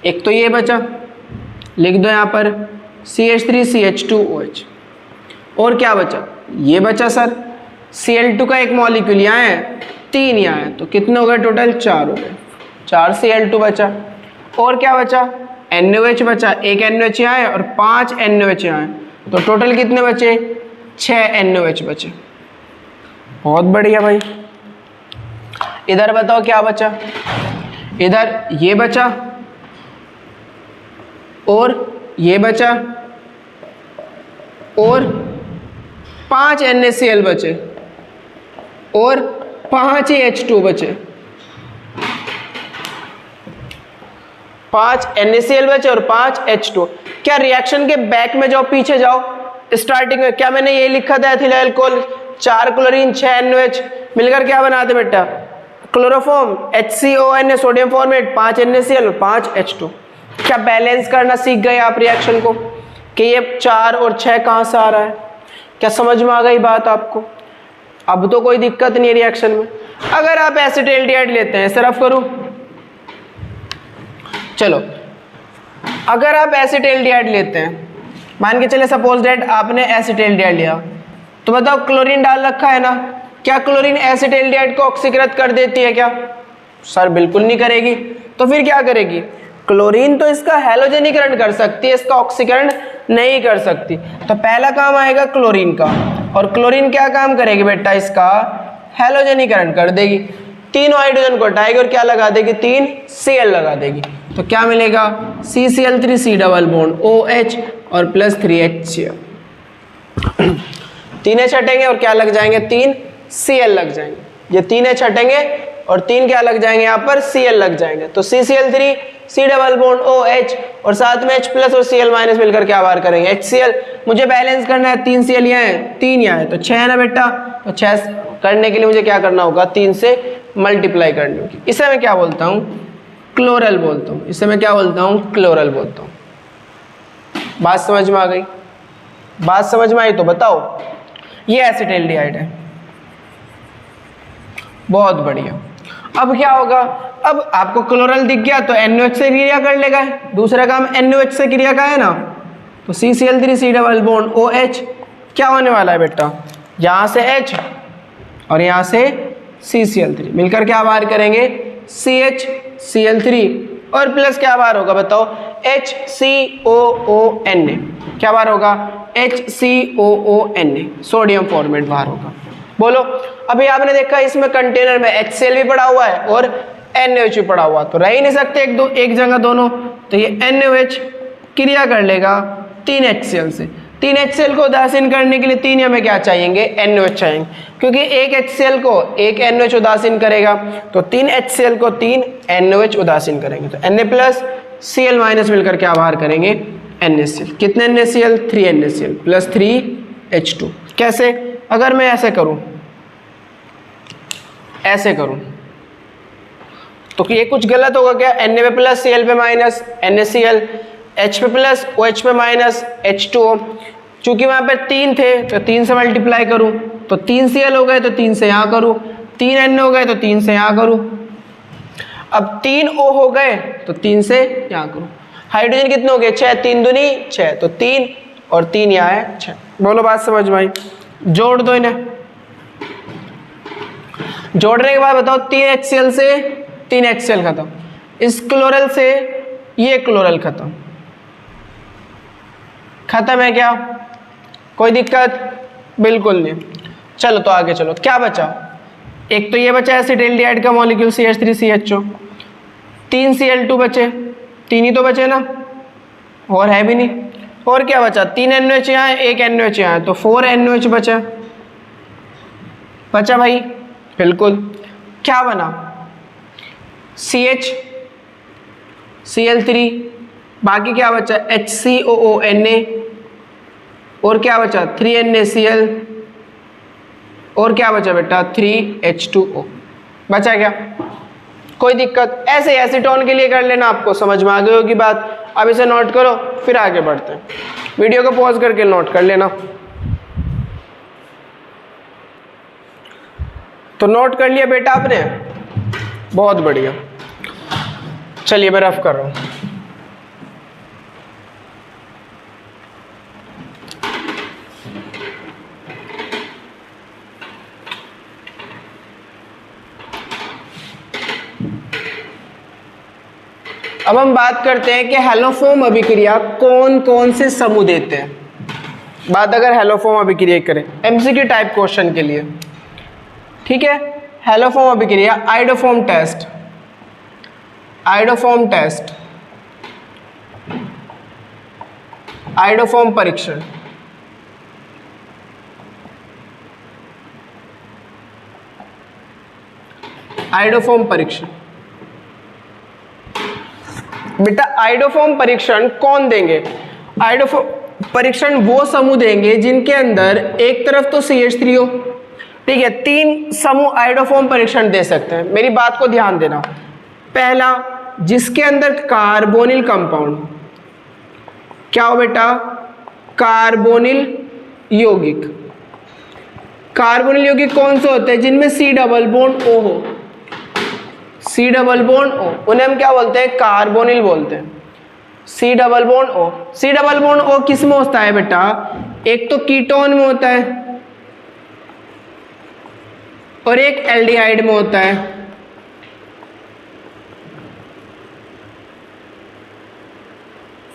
एक तो ये बचा, लिख दो यहाँ पर CH3CH2OH। और क्या बचा? ये बचा सर, Cl2 का एक मॉलिक्यूल यहाँ है, 3 यहाँ है, तो कितने हो गए टोटल? 4 हो गए। 4 Cl2 बचा। और क्या बचा? NaOH बचा, एक NaOH यहाँ है और 5 NaOH यहाँ है, तो टोटल कितने बचे? 6 NaOH बचे। बहुत बढ़िया भाई। इधर बताओ क्या बचा? इधर ये बचा और ये बचा और 5 NaCl बचे और 5 ही H2 बचे। 5 NaCl बचे और 5 H2। क्या रिएक्शन के बैक में जाओ, पीछे जाओ, स्टार्टिंग में क्या मैंने ये लिखा था? एथिल अल्कोहल, 4 क्लोरीन 6 NaOH मिलकर क्या बनाते बेटा? Chloroform HCON sodium format, 5 NaCl और 5 H2। क्या बैलेंस करना सीख गए आप रिएक्शन को कि ये 4 और 6 कहाँ से आ रहा है? क्या समझ में आ गई बात आपको? अब तो कोई दिक्कत नहीं है रिएक्शन में। अगर आप एसिटाल्डिहाइड लेते हैं, सिर्फ करूं, चलो, अगर आप एसिटाल्डिहाइड लेते हैं, मान के चले सपोज डेट आपने एसिटाल्डिहाइड लिया, तो बताओ क्लोरीन डाल रखा है ना, क्या क्लोरीन एसिटाल्डिहाइड को ऑक्सीकृत कर देती है क्या? सर बिल्कुल नहीं करेगी। तो फिर क्या करेगी? क्लोरीन तो इसका हैलोजनीकरण कर सकती है, इसका ऑक्सीकरण नहीं कर सकती। तो पहला काम आएगा क्लोरीन का, और क्लोरीन क्या काम करेगी बेटा? इसका हैलोजनीकरण कर देगी, 3 हाइड्रोजन को हटाएगी और क्या लगा देगी? 3 Cl लगा देगी। तो क्या मिलेगा? CCl3C डबल बॉन्ड OH और +3 HCl। 3 H हटेंगे और क्या लग जाएंगे? 3 Cl लग जाएंगे। ये 3 H हटेंगे और 3 क्या लग जाएंगे? यहाँ पर Cl लग जाएंगे। तो CCl3C डबल बॉन्ड OH और साथ में H+ और Cl- मिलकर क्या बाहर करेंगे? HCl। मुझे बैलेंस करना है, 3 Cl यहाँ है, 3 यहाँ है, तो 6 है ना बेटा। तो 6 करने के लिए मुझे क्या करना होगा? 3 से मल्टीप्लाई करनी होगी। इसे मैं क्या बोलता हूँ? क्लोरल बोलता हूँ। इसे मैं क्या बोलता हूँ? क्लोरल बोलता हूँ। बात समझ में आ गई? बात समझ में आई तो बताओ। ये एसिटाल्डिहाइड है, बहुत बढ़िया। अब क्या होगा? अब आपको क्लोरल दिख गया तो NOH से क्रिया कर लेगा, दूसरा काम NOH से क्रिया का है ना, तो CCl3 C double bond OH क्या होने वाला है बेटा, यहाँ से H और यहाँ से CCl3 मिलकर क्या बाहर करेंगे CHCl3 और प्लस क्या बाहर होगा बताओ HCOONA, क्या बाहर होगा HCOONA, सोडियम फॉर्मेट बाहर होगा। बोलो अभी आपने देखा इसमें कंटेनर में HCl भी पड़ा हुआ है और NaOH भी पड़ा हुआ, तो रह ही नहीं सकते एक जगह दोनों, तो ये NaOH क्रिया कर लेगा 3 HCl से। 3 HCl को उदासीन करने के लिए 3 हमें क्या चाहिए NaOH चाहिए, क्योंकि एक HCl को एक NaOH उदासीन करेगा, तो 3 HCl को 3 NaOH उदासीन करेंगे, तो Na प्लस Cl माइनस मिलकर क्या बाहर करेंगे NaCl। कितने NaCl 3 NaCl प्लस 3H2। कैसे, अगर मैं ऐसे करूं तो ये कुछ गलत होगा क्या, Na पे प्लस Cl पे माइनस NaCl, H पे प्लस OH पे माइनस H2O, चूंकि वहां पे 3 थे तो 3 से मल्टीप्लाई करूं तो 3 Cl हो गए तो 3 से यहाँ करूं, 3 Na हो गए तो 3 से यहाँ करूं, अब 3 O हो गए तो 3 से यहाँ करूं। हाइड्रोजन कितने हो गए 6, 3 दूनी 6, तो 3 और 3 यहाँ है 6। बोलो बात समझ में आई, जोड़ दो इन्हें। जोड़ने के बाद बताओ 3 HCl से 3 HCl खत्म, इस क्लोरल से ये क्लोरल खत्म है क्या, कोई दिक्कत बिल्कुल नहीं। चलो तो आगे चलो, क्या बचा, एक तो ये बचा एसिटाल्डिहाइड का मॉलिक्यूल CH3CHO, 3 Cl2 बचे, 3 ही तो बचे ना, और है भी नहीं। और क्या बचा, 3 NaOH यहाँ है, 1 NaOH यहाँ है, तो 4 NaOH बचा भाई, बिल्कुल। क्या बना CHCl3, बाकी क्या बचा HCOONA, और क्या बचा 3 NaCl, और क्या बचा बेटा 3H2O बचा क्या, कोई दिक्कत। ऐसे एसीटोन के लिए कर लेना, आपको समझ में आ गई होगी बात। अब इसे नोट करो फिर आगे बढ़ते हैं, वीडियो को पॉज करके नोट कर लेना। तो नोट कर लिया बेटा आपने, बहुत बढ़िया। चलिए मैं रफ कर रहा हूं। अब हम बात करते हैं कि हैलोफॉर्म अभिक्रिया कौन कौन से समूह देते हैं। बात अगर हैलोफॉर्म अभिक्रिया करें एमसीक्यू टाइप क्वेश्चन के लिए, ठीक है। हैलोफॉर्म अभिक्रिया, iodoform test, iodoform test, iodoform परीक्षण, आइडोफॉर्म परीक्षण। बेटा आइडोफॉर्म परीक्षण कौन देंगे, आइडोफॉर्म परीक्षण वो समूह देंगे जिनके अंदर एक तरफ तो CH3 हो, ठीक है। 3 समूह आइडोफॉर्म परीक्षण दे सकते हैं, मेरी बात को ध्यान देना। पहला, जिसके अंदर कार्बोनिल कंपाउंड, क्या हो बेटा कार्बोनिल यौगिक। कार्बोनिल यौगिक कौन से होते हैं, जिनमें C डबल बॉन्ड O हो, C डबल बॉन्ड O, उन्हें हम क्या बोलते हैं कार्बोनिल बोलते हैं, C double bond O। C double bond O किस में होता है बेटा, एक तो कीटोन में होता है और एक एल्डिहाइड में होता है।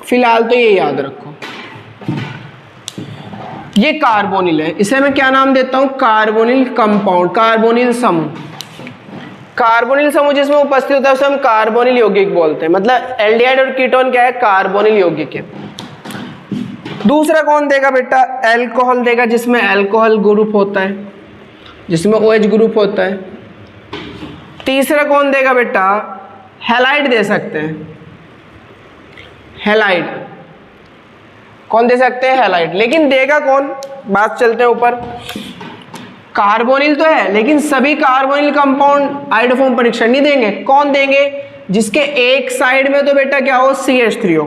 फिलहाल तो ये याद रखो, ये कार्बोनिल है, इसे मैं क्या नाम देता हूं कार्बोनिल कंपाउंड, कार्बोनिल समूह। कार्बोनिल समूह जिसमें उपस्थित होता है उसे हम कार्बोनिल यौगिक बोलते हैं, मतलब एल्डिहाइड और कीटोन क्या है कार्बोनिल यौगिक है। दूसरा कौन देगा बेटा, एल्कोहल देगा, जिसमें एल्कोहल ग्रुप होता है, जिसमें OH ग्रुप होता है। तीसरा कौन देगा बेटा, हैलाइड दे सकते हैं, हैलाइड कौन दे सकते हैं, हैलाइड। लेकिन देगा कौन, बात चलते हैं ऊपर। कार्बोनिल तो है लेकिन सभी कार्बोनिल कंपाउंड आइडोफॉर्म परीक्षण नहीं देंगे। कौन देंगे, जिसके एक साइड में तो बेटा क्या हो CH3 हो।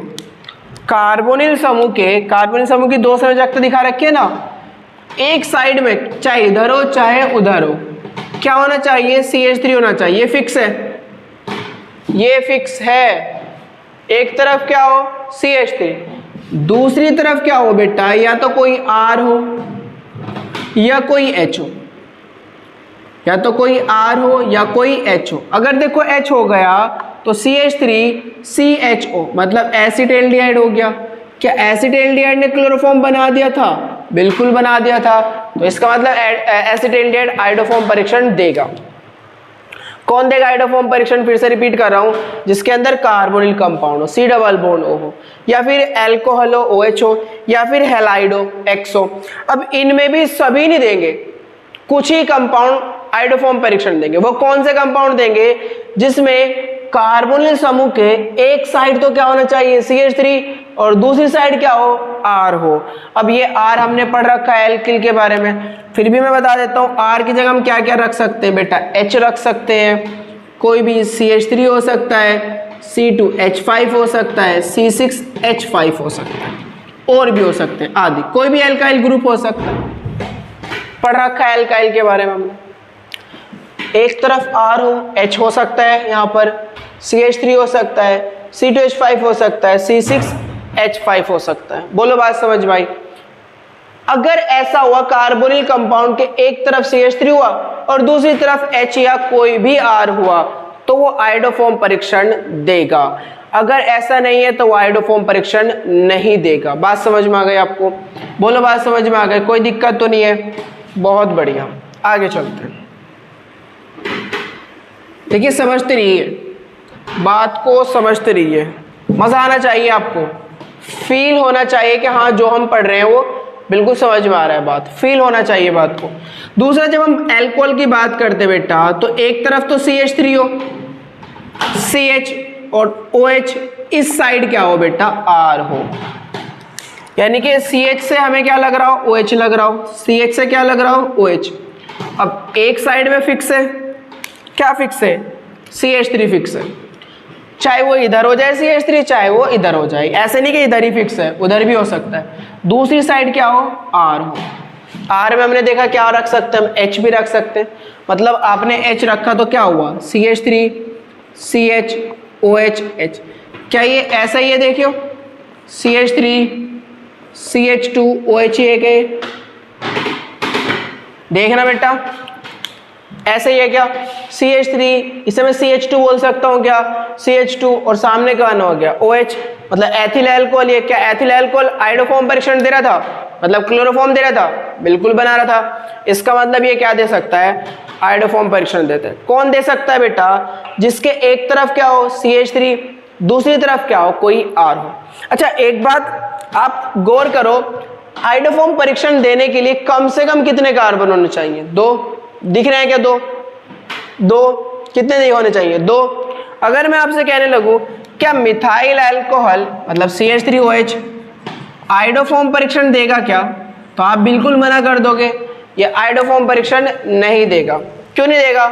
कार्बोनिल समूह की 2 संयोजकता दिखा रखी है ना, एक साइड में चाहे इधर हो चाहे उधर हो क्या होना चाहिए, CH3 होना चाहिए, फिक्स है। ये फिक्स है, एक तरफ क्या हो CH3, दूसरी तरफ क्या हो बेटा, या तो कोई R हो या कोई H हो, या तो कोई R हो या कोई H हो। अगर देखो H हो गया तो CH3CHO मतलब एसिटाल्डिहाइड हो गया। क्या एसिटाल्डिहाइड ने क्लोरोफॉर्म बना दिया था? बिल्कुल बना दिया था। तो इसका मतलब एसिटाल्डिहाइड आइडोफॉर्म परीक्षण देगा। कौन देगा आइडोफॉर्म परीक्षण? फिर से रिपीट कर रहा हूं, जिसके अंदर कार्बोनिल कंपाउंड हो, C डबल बॉन्ड O हो, या फिर एल्कोहल हो OH हो, या फिर हैलाइड हो X हो। अब इनमें भी सभी नहीं देंगे, कुछ ही कंपाउंड आइडोफॉर्म परीक्षण देंगे। वो कौन से कंपाउंड देंगे? जिसमें कार्बोनिल समूह के एक साइड तो क्या होना चाहिए CH3 और दूसरी साइड क्या हो R हो। अब ये R हमने पढ़ रखा है एल्किल के बारे में, फिर भी मैं बता देता हूँ R की जगह हम क्या क्या रख सकते हैं बेटा, H रख सकते हैं, कोई भी CH3 हो सकता है, C2H5 हो सकता है, C6H5 हो सकता है, और भी हो सकते हैं आदि, कोई भी एल्काइल ग्रुप हो सकता है। पढ़ रखा है एल्काइल के बारे में हमने। एक तरफ R हो, H हो सकता है, यहाँ पर CH3 हो सकता है, C2H5 हो सकता है, C6H5 हो सकता है। बोलो बात समझ भाई। अगर ऐसा हुआ कार्बोनिल कंपाउंड के एक तरफ CH3 हुआ और दूसरी तरफ H या कोई भी R हुआ तो वो आइडोफॉर्म परीक्षण देगा। अगर ऐसा नहीं है तो वो आइडोफॉर्म परीक्षण नहीं देगा। बात समझ में आ गई आपको? बोलो बात समझ में आ गई? कोई दिक्कत तो नहीं है? बहुत बढ़िया, आगे चलते हैं। देखिए समझते रहिए, बात को समझते रहिए, मजा आना चाहिए आपको, फील होना चाहिए कि हाँ जो हम पढ़ रहे हैं वो बिल्कुल समझ में आ रहा है, बात फील होना चाहिए बात को। दूसरा, जब हम एल्कोहल की बात करते बेटा तो एक तरफ तो CH3 हो, CH और OH, इस साइड क्या हो बेटा R हो, यानी कि CH से हमें क्या लग रहा हो OH लग रहा हो, CH से क्या लग रहा हो OH। अब एक साइड में फिक्स है, क्या फिक्स है CH3 फिक्स है, चाहे वो इधर हो जाए CH3 चाहे वो इधर हो जाए, ऐसे नहीं कि इधर ही फिक्स है, उधर भी हो सकता है। दूसरी साइड क्या हो R हो, R में हमने देखा क्या रख सकते हैं हम, H भी रख सकते हैं। मतलब आपने H रखा तो क्या हुआ CH3 CH OH H, क्या ये ऐसा ही है? देखियो CH3 CH2 OH एक है, देखना बेटा ऐसे ही है क्या? CH3 इसे मैं CH2 बोल सकता हूँ क्या, CH2 और सामने का हो गया OH, मतलब एथिल अल्कोहल। ये क्या एथिल अल्कोहल आइडोफॉर्म परीक्षण दे रहा था, मतलब क्लोरोफॉर्म दे रहा था, बिल्कुल बना रहा था। इसका मतलब ये क्या दे सकता है, आइडोफॉर्म परीक्षण देते हैं। कौन दे सकता है बेटा? जिसके एक तरफ क्या हो CH3, दूसरी तरफ क्या हो कोई R हो। अच्छा एक बात आप गौर करो, आइडोफॉर्म परीक्षण देने के लिए कम से कम कितने कार्बन होने चाहिए? 2 दिख रहे हैं क्या? 2 कितने नहीं होने चाहिए? 2। अगर मैं आपसे कहने लगूं क्या मिथाइल अल्कोहल मतलब CH3OH आइडोफॉर्म परीक्षण देगा क्या, तो आप बिल्कुल मना कर दोगे, ये आइडोफॉर्म परीक्षण नहीं देगा। क्यों नहीं देगा?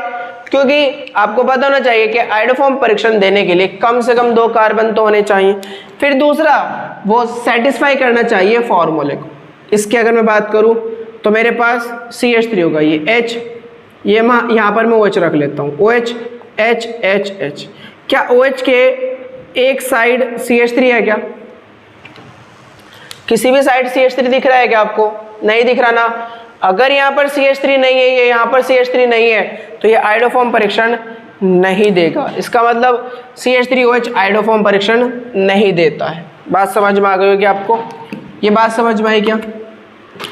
क्योंकि आपको पता होना चाहिए कि आइडोफॉर्म परीक्षण देने के लिए कम से कम 2 कार्बन तो होने चाहिए। फिर दूसरा, वो सेटिस्फाई करना चाहिए फॉर्मूले को। इसकी अगर मैं बात करूं तो मेरे पास CH3 होगा, ये H, ये यहाँ पर मैं OH रख लेता हूँ, OH H H H। क्या OH के एक साइड CH3 है क्या? किसी भी साइड CH3 दिख रहा है क्या आपको? नहीं दिख रहा ना। अगर यहाँ पर CH3 नहीं है, ये यहाँ पर CH3 नहीं है, तो ये आइडोफॉर्म परीक्षण नहीं देगा। इसका मतलब CH3OH आइडोफॉर्म परीक्षण नहीं देता है। बात समझ में आ गई होगी आपको? ये बात समझ में आई क्या?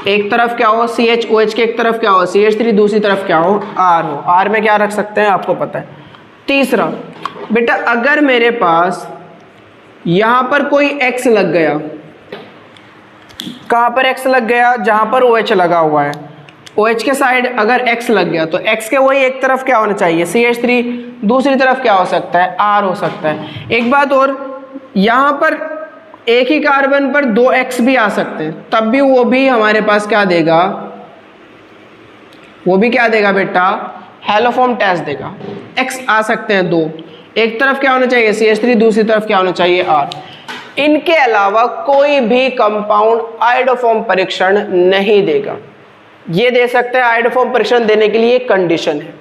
एक तरफ क्या हो CHOH के एक तरफ क्या हो CH3, दूसरी तरफ क्या हो R हो। R में क्या रख सकते हैं आपको पता है। तीसरा बेटा, अगर मेरे पास यहाँ पर कोई X लग गया, कहाँ पर X लग गया? जहाँ पर OH लगा हुआ है, OH के साइड अगर X लग गया तो X के वही एक तरफ क्या होना चाहिए CH3, दूसरी तरफ क्या हो सकता है R हो सकता है। एक बात और, यहाँ पर एक ही कार्बन पर 2 X भी आ सकते हैं, तब भी वो भी हमारे पास क्या देगा, वो भी क्या देगा बेटा, हेलोफॉर्म टेस्ट देगा। X आ सकते हैं 2, एक तरफ क्या होना चाहिए CH3, दूसरी तरफ क्या होना चाहिए R। इनके अलावा कोई भी कंपाउंड आइडोफॉर्म परीक्षण नहीं देगा। ये दे सकते हैं आइडोफॉर्म परीक्षण देने के लिए एक कंडीशन है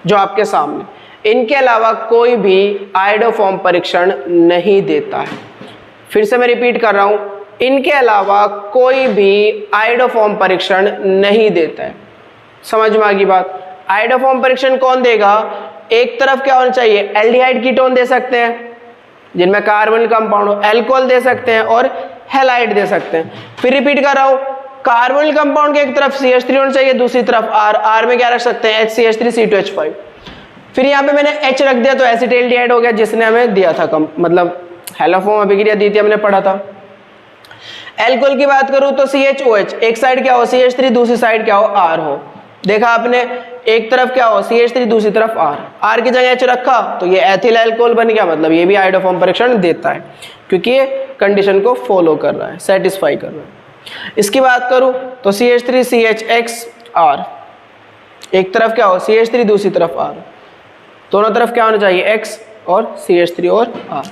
जो आपके सामने, इनके अलावा कोई भी आयोडोफॉर्म परीक्षण नहीं देता है। फिर से मैं रिपीट कर रहा हूं, इनके अलावा कोई भी आयोडोफॉर्म परीक्षण नहीं देता है। समझ में आ गई बात? आयोडोफॉर्म परीक्षण कौन देगा? एक तरफ क्या होना चाहिए, एल्डिहाइड कीटोन दे सकते हैं जिनमें कार्बन कंपाउंड हो, एल्कोहल दे सकते हैं और हैलाइड दे सकते हैं। फिर रिपीट कर रहा हूं, कार्बन कंपाउंड के एक तरफ CH3 होना चाहिए, दूसरी तरफ R में क्या रख सकते हैं, HCH3 C2H5। फिर यहाँ पे मैंने H रख दिया तो एसिटाल्डिहाइड हो गया जिसने हमें दिया था मतलब हैलोफॉर्म अभिक्रिया दी थी, हमने पढ़ा था। एल्कोहल की बात करूं तो CHOH, एक साइड क्या हो CH3, दूसरी साइड क्या हो R हो। देखा आपने, एक तरफ क्या हो CH3, दूसरी तरफ R की जगह H रखा तो ये एथिल अल्कोहल बन गया, मतलब ये भी आयोडोफॉर्म परीक्षण देता है क्योंकि ये कंडीशन को फॉलो कर रहा है, सेटिस्फाई कर रहा है। इसकी बात करूं तो CH3 CHX R, एक तरफ क्या हो CH3, दूसरी तरफ R, दोनों तरफ क्या होना चाहिए X और CH3 और R।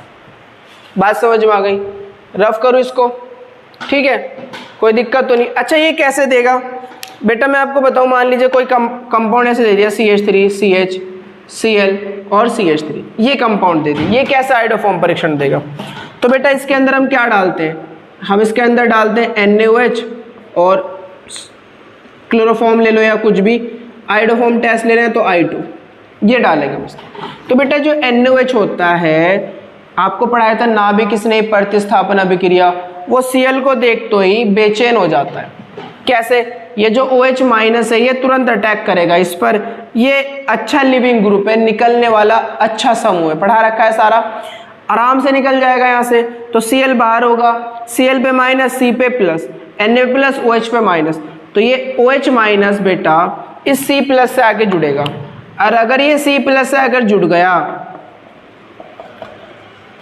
बात समझ में आ गई? रफ करूं इसको, ठीक है, कोई दिक्कत तो नहीं। अच्छा ये कैसे देगा बेटा, मैं आपको बताऊं, मान लीजिए कोई कंपाउंड ऐसे दे दिया CH3 CH Cl और CH3, ये कंपाउंड दे दी, ये कैसे आयोडोफॉर्म परीक्षण देगा? तो बेटा इसके अंदर हम क्या डालते हैं, हम इसके अंदर डालते हैं NaOH और क्लोरोफॉर्म ले लो या कुछ भी, आयोडोफॉर्म टेस्ट ले रहे हैं तो I2, ये डालेंगे बस। तो बेटा जो NaOH होता है, आपको पढ़ाया था नाभिक स्नेह प्रतिस्थापन अभिक्रिया, वो Cl को देखते ही बेचैन हो जाता है। कैसे? ये जो OH माइनस है ये तुरंत अटैक करेगा इस पर, ये अच्छा लिविंग ग्रुप है, निकलने वाला अच्छा समूह है, पढ़ा रखा है सारा, आराम से निकल जाएगा यहाँ से। तो Cl बाहर होगा, Cl पे माइनस, C पे प्लस, Na प्लस OH पे माइनस, तो ये OH माइनस बेटा इस C प्लस से आके जुड़ेगा, और अगर ये C प्लस से अगर जुड़ गया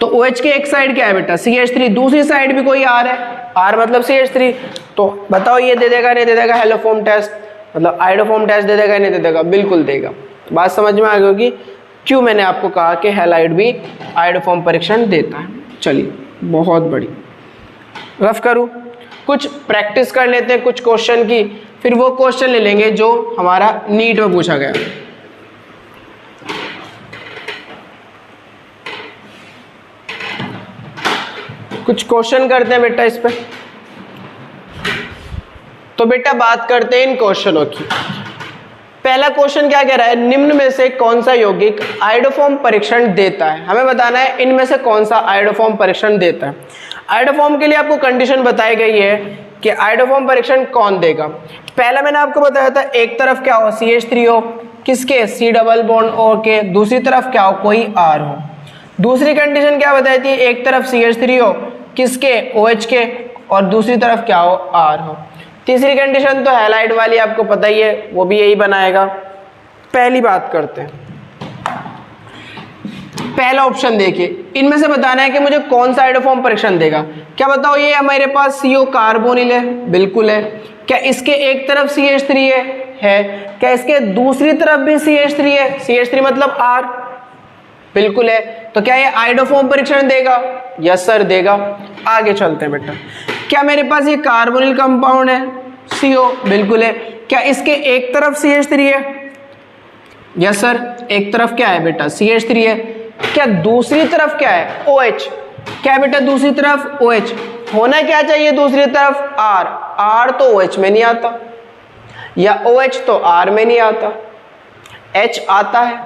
तो OH के एक साइड क्या है बेटा CH3, दूसरी साइड भी कोई R है, R मतलब CH3, तो बताओ ये दे देगा नहीं दे देगा हैलोफॉर्म टेस्ट, मतलब आयोडोफॉर्म टेस्ट दे देगा नहीं दे देगा? बिल्कुल देगा। बात समझ में आ गई होगी क्यों मैंने आपको कहा कि हैलाइड भी आयोडोफॉर्म परीक्षण देता है। चलिए बहुत बड़ी, रफ करूँ, कुछ प्रैक्टिस कर लेते हैं कुछ क्वेश्चन की, फिर वो क्वेश्चन ले लेंगे जो हमारा नीट में पूछा गया। कुछ क्वेश्चन करते हैं बेटा इस पे। तो बेटा बात करते हैं इन क्वेश्चनों की। पहला क्वेश्चन क्या कह रहा है, निम्न में से कौन सा यौगिक आयोडोफॉर्म परीक्षण देता है? हमें बताना है इनमें से कौन सा आयोडोफॉर्म परीक्षण देता है। आयोडोफॉर्म के लिए आपको कंडीशन बताई गई है कि आयोडोफॉर्म परीक्षण कौन देगा। पहला मैंने आपको बताया था एक तरफ क्या हो CH3 हो, किसके C डबल बॉन्ड O के, दूसरी तरफ क्या हो कोई R हो। दूसरी कंडीशन क्या बताई थी, एक तरफ CH3 हो, किसके OH के, और दूसरी तरफ क्या हो R हो। तीसरी कंडीशन तो हैलाइड वाली आपको पता ही है, वो भी यही बनाएगा। पहली बात करते हैं, पहला ऑप्शन देखिए, इनमें से बताना है कि मुझे कौन सा आयोडोफॉर्म परीक्षण देगा। क्या बताओ, ये हमारे पास CO कार्बोनिल है, बिल्कुल है। क्या इसके एक तरफ CH3 है? क्या इसके दूसरी तरफ भी CH3 है? CH3 मतलब R, बिल्कुल है। तो क्या ये आयोडोफॉर्म परीक्षण देगा? यस सर देगा। आगे चलते हैं बेटा, क्या मेरे पास ये कार्बोनिल कंपाउंड है CO, बिल्कुल है। क्या इसके एक तरफ CH3 है? यस सर, एक तरफ क्या है बेटा CH3 है। क्या दूसरी तरफ क्या है OH? क्या बेटा दूसरी तरफ OH? होना क्या चाहिए दूसरी तरफ R, R तो OH में नहीं आता, या OH तो R में नहीं आता। H आता है,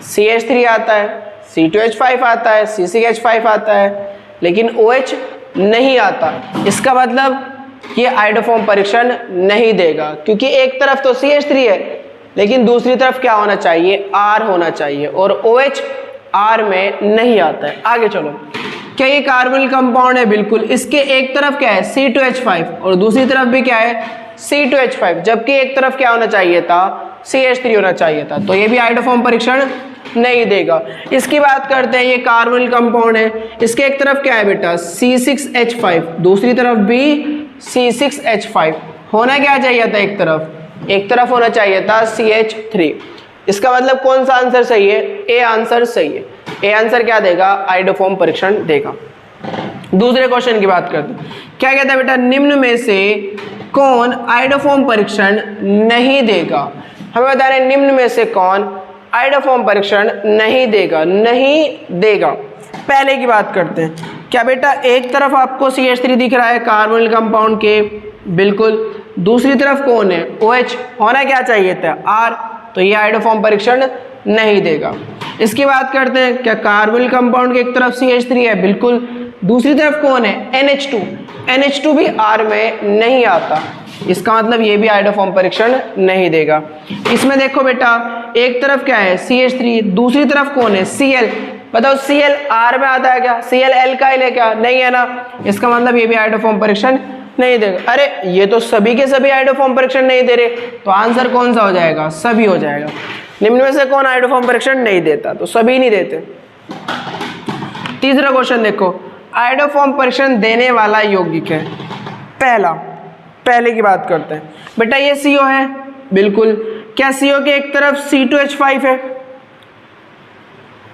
CH3 आता है, C2H5 आता है, C6H5 आता है, लेकिन OH नहीं आता। इसका मतलब ये आयोडोफॉर्म परीक्षण नहीं देगा, क्योंकि एक तरफ तो CH3 है लेकिन दूसरी तरफ क्या होना चाहिए R होना चाहिए, और OH R में नहीं आता है। आगे चलो, क्या ये कार्बोनिल कंपाउंड है? बिल्कुल। इसके एक तरफ क्या है C2H5 और दूसरी तरफ भी क्या है C2H5, जबकि एक तरफ क्या होना चाहिए था CH3 होना चाहिए था, तो ये भी आयोडोफॉर्म परीक्षण नहीं देगा। इसकी बात करते हैं, ये कार्बोनिल कंपाउंड है, इसके एक तरफ क्या है बेटा C6H5, दूसरी तरफ भी C6H5, होना क्या चाहिए था एक तरफ होना चाहिए था CH3। इसका मतलब कौन सा आंसर सही है? ए आंसर सही है। ए आंसर क्या देगा? आयोडोफॉर्म परीक्षण देगा। दूसरे क्वेश्चन की बात करते हैं, क्या कहता है बेटा, निम्न में से कौन आयोडोफॉर्म परीक्षण नहीं देगा? हमें बता रहे हैं निम्न में से कौन आइडोफॉर्म परीक्षण नहीं देगा, नहीं देगा। पहले की बात करते हैं। क्या बेटा एक तरफ आपको CH3 दिख रहा है कार्बोनिल कंपाउंड के, बिल्कुल। दूसरी तरफ कौन है, OH, होना क्या चाहिए था R, तो ये आइडोफॉर्म परीक्षण नहीं देगा। इसकी बात करते हैं, क्या कार्बोनिल कंपाउंड के एक तरफ CH3 है, बिल्कुल। दूसरी तरफ कौन है, NH2, NH2 भी R में नहीं आता, इसका मतलब ये भी आइडोफॉर्म परीक्षण नहीं देगा। इसमें देखो बेटा एक तरफ क्या है CH3, दूसरी तरफ कौन है Cl, बताओ Cl R में आता है क्या, Cl एल्काइल है क्या, नहीं है ना, इसका मतलब ये भी आइडोफॉर्म परीक्षण नहीं देगा। अरे ये तो सभी के सभी आइडोफॉर्म परीक्षण नहीं दे रहे, तो आंसर कौन सा हो जाएगा, सभी हो जाएगा। निम्न में से कौन आइडोफॉर्म परीक्षण नहीं देता, तो सभी नहीं देते। तीसरा क्वेश्चन देखो, आइडोफॉर्म परीक्षण देने वाला यौगिक है। पहले की बात करते हैं बेटा, ये CO है, बिल्कुल। क्या CO के एक तरफ C2H5 है,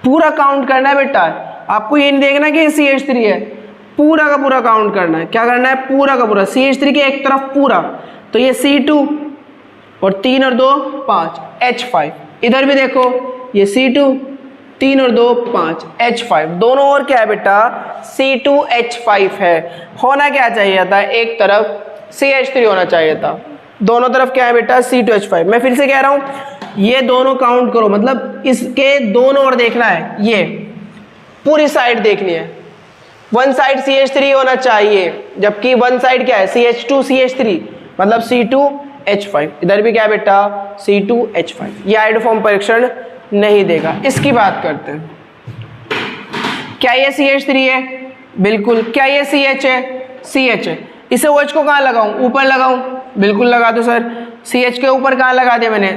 पूरा काउंट करना है बेटा, आपको ये नहीं देखना कि CH3 है, पूरा का पूरा काउंट करना है। क्या करना है, पूरा का पूरा, CH3 के एक तरफ पूरा, तो ये C2 और 3 और 2 5 H5, इधर भी देखो ये C2 3 और 2 5 H5, दोनों और क्या है बेटा C2H5 है। होना क्या चाहिए था, एक तरफ CH3 होना चाहिए था, दोनों तरफ क्या है बेटा C2H5। मैं फिर से कह रहा हूं ये दोनों काउंट करो, मतलब इसके दोनों ओर देखना है, ये पूरी साइड देखनी है। वन साइड CH3 होना चाहिए, जबकि वन साइड क्या है CH2 CH3, मतलब C2H5। इधर भी क्या है बेटा C2H5, ये आइडोफॉर्म परीक्षण नहीं देगा। इसकी बात करते हैं, क्या ये CH3 है, बिल्कुल। क्या ये CH है, CH है। इसे OH को कहाँ लगाऊं, ऊपर लगाऊं, बिल्कुल लगा दो सर। CH के ऊपर कहाँ लगा दिया मैंने,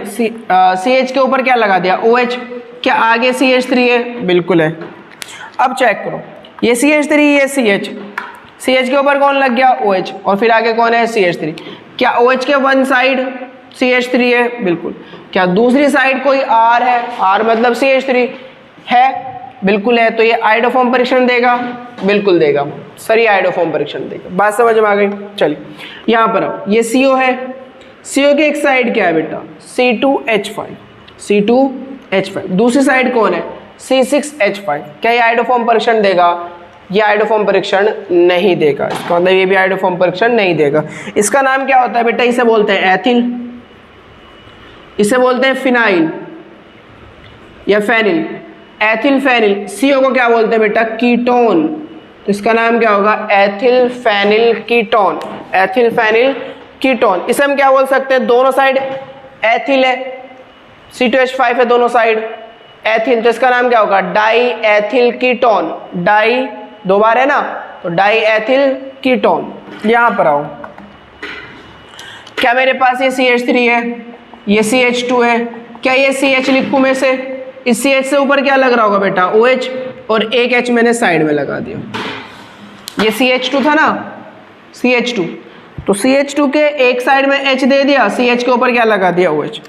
CH के ऊपर क्या लगा दिया, OH। क्या आगे CH3 है, बिल्कुल है। अब चेक करो, ये CH3, ये CH के ऊपर कौन लग गया, OH, और फिर आगे कौन है CH3। क्या OH के वन साइड CH3 है, बिल्कुल। क्या दूसरी साइड कोई R है, R मतलब CH3 है, बिल्कुल है। तो ये आइडोफॉर्म परीक्षण देगा, बिल्कुल देगा सर, ये आइडोफॉर्म परीक्षण देगा। बात समझ में आ गई। चलिए यहाँ पर आओ, ये CO है, CO के एक साइड क्या है बेटा C2H5, दूसरी साइड कौन है C6H5। क्या ये आइडोफॉर्म परीक्षण देगा, ये आइडोफॉर्म परीक्षण नहीं देगा, इसका मतलब ये भी आइडोफॉर्म परीक्षण नहीं देगा। इसका नाम क्या होता है बेटा, इसे बोलते हैं एथिल, इसे बोलते हैं फिनाइल या फेनिल, एथिल फेनिल। CO को क्या बोलते हैं बेटा, कीटोन, इसका नाम क्या होगा ethyl phenyl ketone, ethyl phenyl ketone. इसे हम क्या बोल सकते हैं, दोनों साइड एथिल है, C2H5 है दोनों साइड एथिल, तो इसका नाम क्या होगा डाई एथिल कीटोन, डाई दो बार है ना, तो डाई एथिल कीटोन। यहां पर आओ, क्या मेरे पास ये CH3 है, ये CH2 है। क्या ये CH लिखूं में से, इस CH से ऊपर क्या लग रहा होगा बेटा OH, और एक H मैंने साइड में लगा दिया। ये CH2 था ना, CH2, तो CH2 के एक साइड में H दे दिया, CH के ऊपर क्या लगा दिया OH।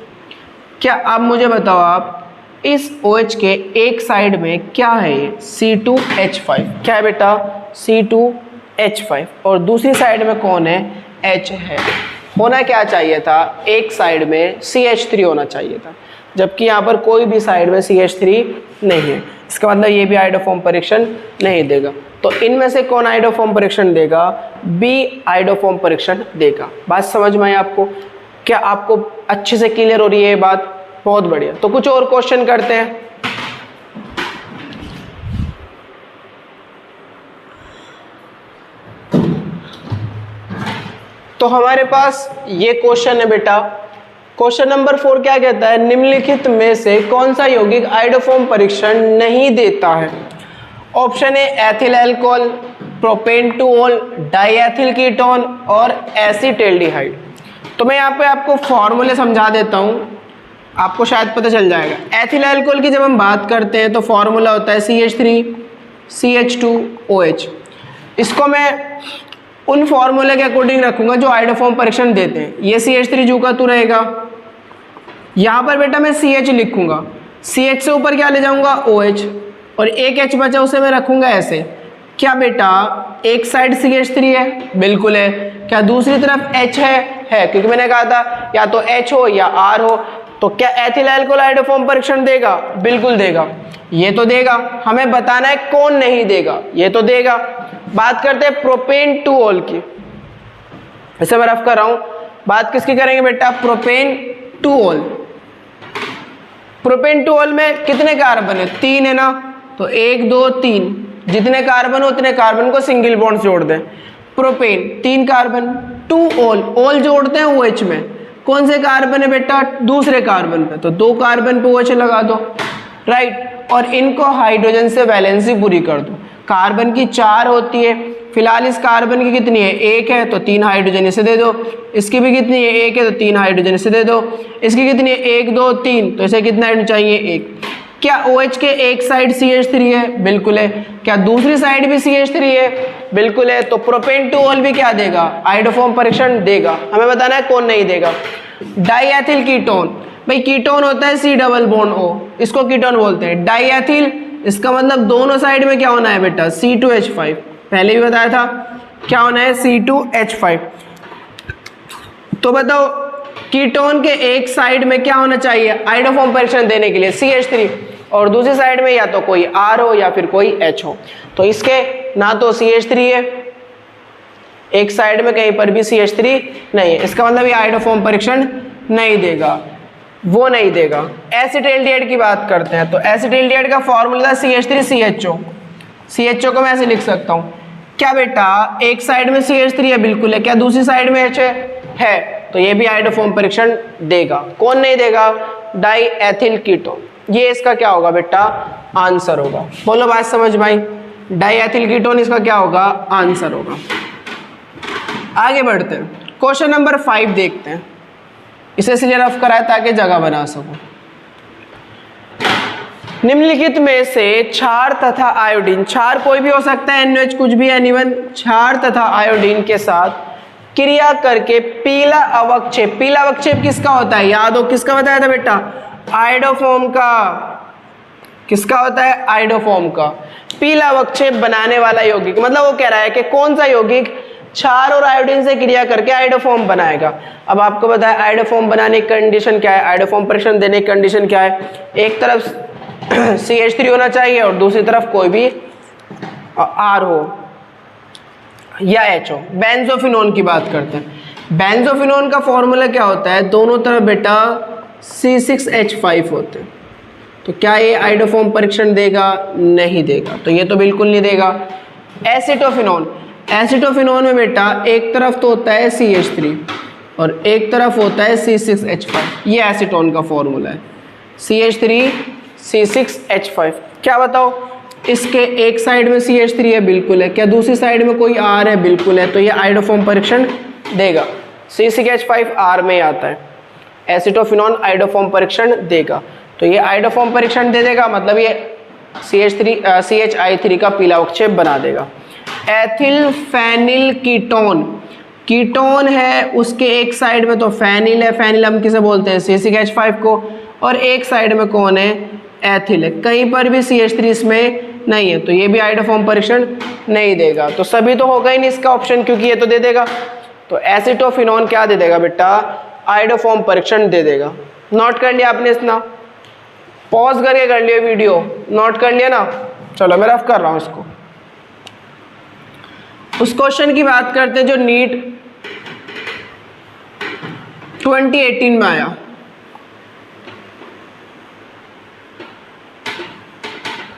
क्या आप मुझे बताओ, आप इस OH के एक साइड में क्या है ये C2H5, क्या है बेटा C2H5, और दूसरी साइड में कौन है H है। होना क्या चाहिए था, एक साइड में CH3 होना चाहिए था, जबकि यहाँ पर कोई भी साइड में CH3 नहीं है, इसका मतलब ये भी आइडोफॉर्म परीक्षण नहीं देगा। तो इनमें से कौन आइडोफॉर्म परीक्षण देगा, B आइडोफॉर्म परीक्षण देगा। बात समझ में आई आपको, क्या आपको अच्छे से क्लियर हो रही है ये बात, बहुत बढ़िया। तो कुछ और क्वेश्चन करते हैं। तो हमारे पास ये क्वेश्चन है बेटा, क्वेश्चन नंबर 4 क्या कहता है, निम्नलिखित में से कौन सा यौगिक आइडोफॉर्म परीक्षण नहीं देता है। Option A ethyl alcohol, propanol, diethyl ketone और एसीटल्डिहाइड। तो मैं यहाँ पे आपको फॉर्मूले समझा देता हूँ, आपको शायद पता चल जाएगा। एथिल अल्कोहल की जब हम बात करते हैं तो फॉर्मूला होता है CH3 CH2OH। इसको मैं उन फॉर्मूले के अकॉर्डिंग रखूंगा जो आइडोफॉर्म परीक्षण देते हैं। ये CH3 जू का तू रहेगा, यहाँ पर बेटा मैं CH लिखूंगा, CH से ऊपर क्या ले जाऊंगा OH, और एक H बचा उसे मैं रखूंगा ऐसे। क्या बेटा एक साइड CH3 है, बिल्कुल है। क्या दूसरी तरफ H है, क्योंकि मैंने कहा था या तो H हो या R हो, तो क्या एथिल अल्कोहल आयोडोफॉर्म परीक्षण देगा? बिल्कुल देगा, ये तो देगा। हमें बताना है कौन नहीं देगा, ये तो देगा। बात करते हैं प्रोपेन टू ऑल की, इसे मैं रफ कर रहा हूं। बात किसकी करेंगे बेटा? Propane two all. Propane two all में कितने कार्बन है? 3 है ना, तो 1 2 3, जितने कार्बन हो उतने कार्बन को सिंगल बॉन्ड जोड़ दें। प्रोपेन 3 कार्बन, टू ऑल, ऑल जोड़ते हैं OH में, कौन से कार्बन है बेटा? दूसरे कार्बन पे, तो 2 कार्बन पे OH लगा दो, राइट। और इनको हाइड्रोजन से वैलेंसी पूरी कर दो। कार्बन की 4 होती है, फिलहाल इस कार्बन की कितनी है? 1 है, तो 3 हाइड्रोजन इसे दे दो। इसकी भी कितनी है? 1 है, तो 3 हाइड्रोजन इसे दे दो। इसकी कितनी है? 1 2 3, तो इसे कितना हाइड्रोजन चाहिए? 1। क्या OH के एक साइड CH3 है? बिल्कुल है। क्या दूसरी साइड भी CH3 है? बिल्कुल है। तो प्रोपेन टू ऑल भी क्या देगा? आयोडोफॉर्म परीक्षण देगा। हमें बताना है कौन नहीं देगा। डाईएथिल कीटोन, भाई कीटोन होता है C डबल बॉन्ड O, इसको कीटोन बोलते हैं। डाईएथिल, इसका मतलब दोनों साइड में क्या होना है बेटा? C2H5, पहले भी बताया था क्या होना है? C2H5। तो बताओ कीटोन के एक साइड में क्या होना चाहिए आयोडोफॉर्म परीक्षण देने के लिए? CH3, और दूसरी साइड में या तो कोई R हो या फिर कोई H हो। तो इसके ना तो CH3 है, एक साइड में कहीं पर भी CH3 नहीं है, इसका मतलब ये आयोडोफॉर्म परीक्षण नहीं देगा, वो नहीं देगा। एसिटाल्डिहाइड की बात करते हैं, तो एसिटाल्डिहाइड का फॉर्मूला CH3CHO। CHO को मैं ऐसे लिख सकता हूँ। क्या बेटा एक साइड में CH3 है? बिल्कुल है। क्या दूसरी साइड में H है? तो ये भी आयोडोफॉर्म परीक्षण देगा। कौन नहीं देगा? Diethyl ketone. ये इसका क्या होगा बेटा? आंसर होगा। बोलो बात समझ भाई, डाईएथिल कीटोन इसका क्या होगा? आंसर होगा। आगे बढ़ते हैं, क्वेश्चन नंबर 5 देखते हैं। इसे इसलिए रफ कराया ताकि जगह बना सको। निम्नलिखित में से क्षार तथा आयोडीन, क्षार कोई भी हो सकता है, NaOH कुछ भी, एनीवन, क्षार तथा आयोडीन के साथ क्रिया करके पीला अवक्षेप, पीला अवक्षेप किसका होता है? याद हो किसका बताया था बेटा? आयोडोफॉर्म का। किसका होता है? आयोडोफॉर्म का। पीला अवक्षेप बनाने वाला यौगिक, मतलब वो कह रहा है कि कौन सा यौगिक क्षार और आयोडीन से क्रिया करके आयोडोफॉर्म बनाएगा। अब आपको पता है आयोडोफॉर्म बनाने की कंडीशन क्या है, आयोडोफॉर्म परीक्षण देने की कंडीशन क्या है? एक तरफ CH3 होना चाहिए और दूसरी तरफ कोई भी R हो या H हो। बेंजोफिनोन की बात करते हैं। बेंजोफिनोन का फॉर्मूला क्या होता है? दोनों तरफ बेटा C6H5 होते हैं। तो क्या ये आयोडोफॉर्म परीक्षण देगा? नहीं देगा, तो ये तो बिल्कुल नहीं देगा। एसिटोफिनोन, एसिटोफिनोन में बेटा एक तरफ तो होता है CH3 और एक तरफ होता है C6H5, ये एसीटोन का फॉर्मूला है। CH3 C6H5। क्या बताओ इसके एक साइड में CH3 है? बिल्कुल है। क्या दूसरी साइड में कोई R है? बिल्कुल है। तो ये आयोडोफॉर्म परीक्षण देगा। C6H5 R में आता है, एसिटोफिनोन आयोडोफॉर्म परीक्षण देगा। तो ये आयोडोफॉर्म परीक्षण दे देगा, मतलब ये CHI3 का पीला अवक्षेप बना देगा। एथिल फेनिल कीटोन, कीटोन है, उसके एक साइड में तो फेनिल है, फेनिल हम किसे बोलते हैं? C6H5 को, और एक साइड में कौन है? एथिल है। कहीं पर भी CH3 इसमें नहीं है, तो ये भी आयोडोफॉर्म परीक्षण नहीं देगा। तो सभी तो होगा ही नहीं इसका ऑप्शन, क्योंकि ये तो दे देगा। तो एसिटोफिनोन क्या दे देगा बेटा? आयोडोफॉर्म परीक्षण दे देगा। नोट कर लिया आपने? इतना पॉज करके कर लिया वीडियो, नोट कर लिया ना? चलो मैं रफ कर रहा हूं इसको। उस क्वेश्चन की बात करते हैं जो नीट 2018 में आया।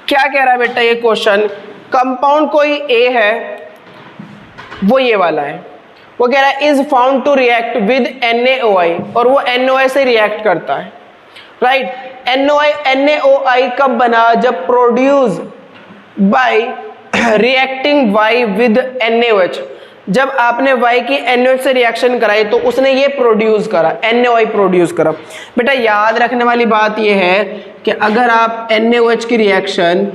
क्या कह रहा है बेटा ये क्वेश्चन? कंपाउंड कोई A है, वो ये वाला है, वो कह रहा है is found to react with NaOI, और वो NaOI से रिएक्ट करता है, राइट। NaOI कब बना? जब produce by reacting Y with NaOH, जब आपने Y की NaOH से रिएक्शन कराई तो उसने ये प्रोड्यूस करा, NaOI प्रोड्यूस करा। बेटा याद रखने वाली बात ये है कि अगर आप NaOH की रिएक्शन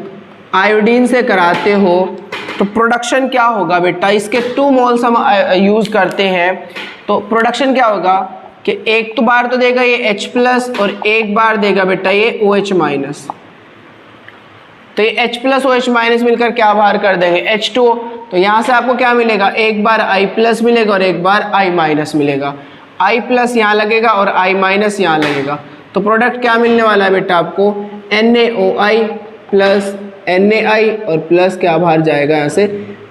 आयोडीन से कराते हो तो प्रोडक्शन क्या होगा बेटा? इसके 2 मोल्स हम यूज करते हैं, तो प्रोडक्शन क्या होगा कि एक तो बार तो देगा ये H+ और एक बार देगा बेटा ये OH-। तो ये H+OH- मिलकर क्या बाहर कर देंगे? H2O। तो यहाँ से आपको क्या मिलेगा? एक बार I+ मिलेगा और एक बार I- मिलेगा। I+ यहाँ लगेगा और I- यहाँ लगेगा, तो प्रोडक्ट क्या मिलने वाला है बेटा आपको, NaOI प्लस Na और प्लस क्या बाहर जाएगा यहाँ से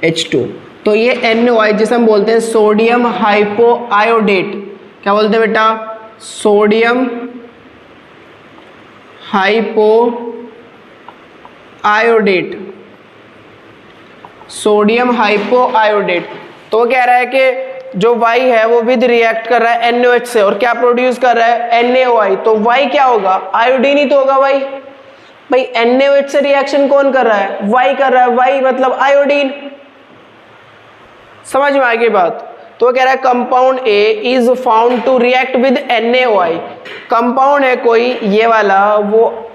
H2। तो ये NaOI जिसे हम बोलते हैं सोडियम हाइपोआयोडेट, क्या बोलते हैं बेटा, सोडियम हाइपोआयोडेट, सोडियम हाइपोआयोडेट। तो कह रहा है कि जो Y है वो विद रिएक्ट कर रहा है NaOH से और क्या प्रोड्यूस कर रहा है, NaOI। तो Y क्या होगा, आयोडीन ही तो होगा Y। भाई NaOH से रिएक्शन कौन कर रहा है, Y कर रहा है, Y मतलब आयोडीन। समझ में आ गई बात। तो कह रहा है compound A is found to react with NaOI। Compound है कोई ये वाला, वो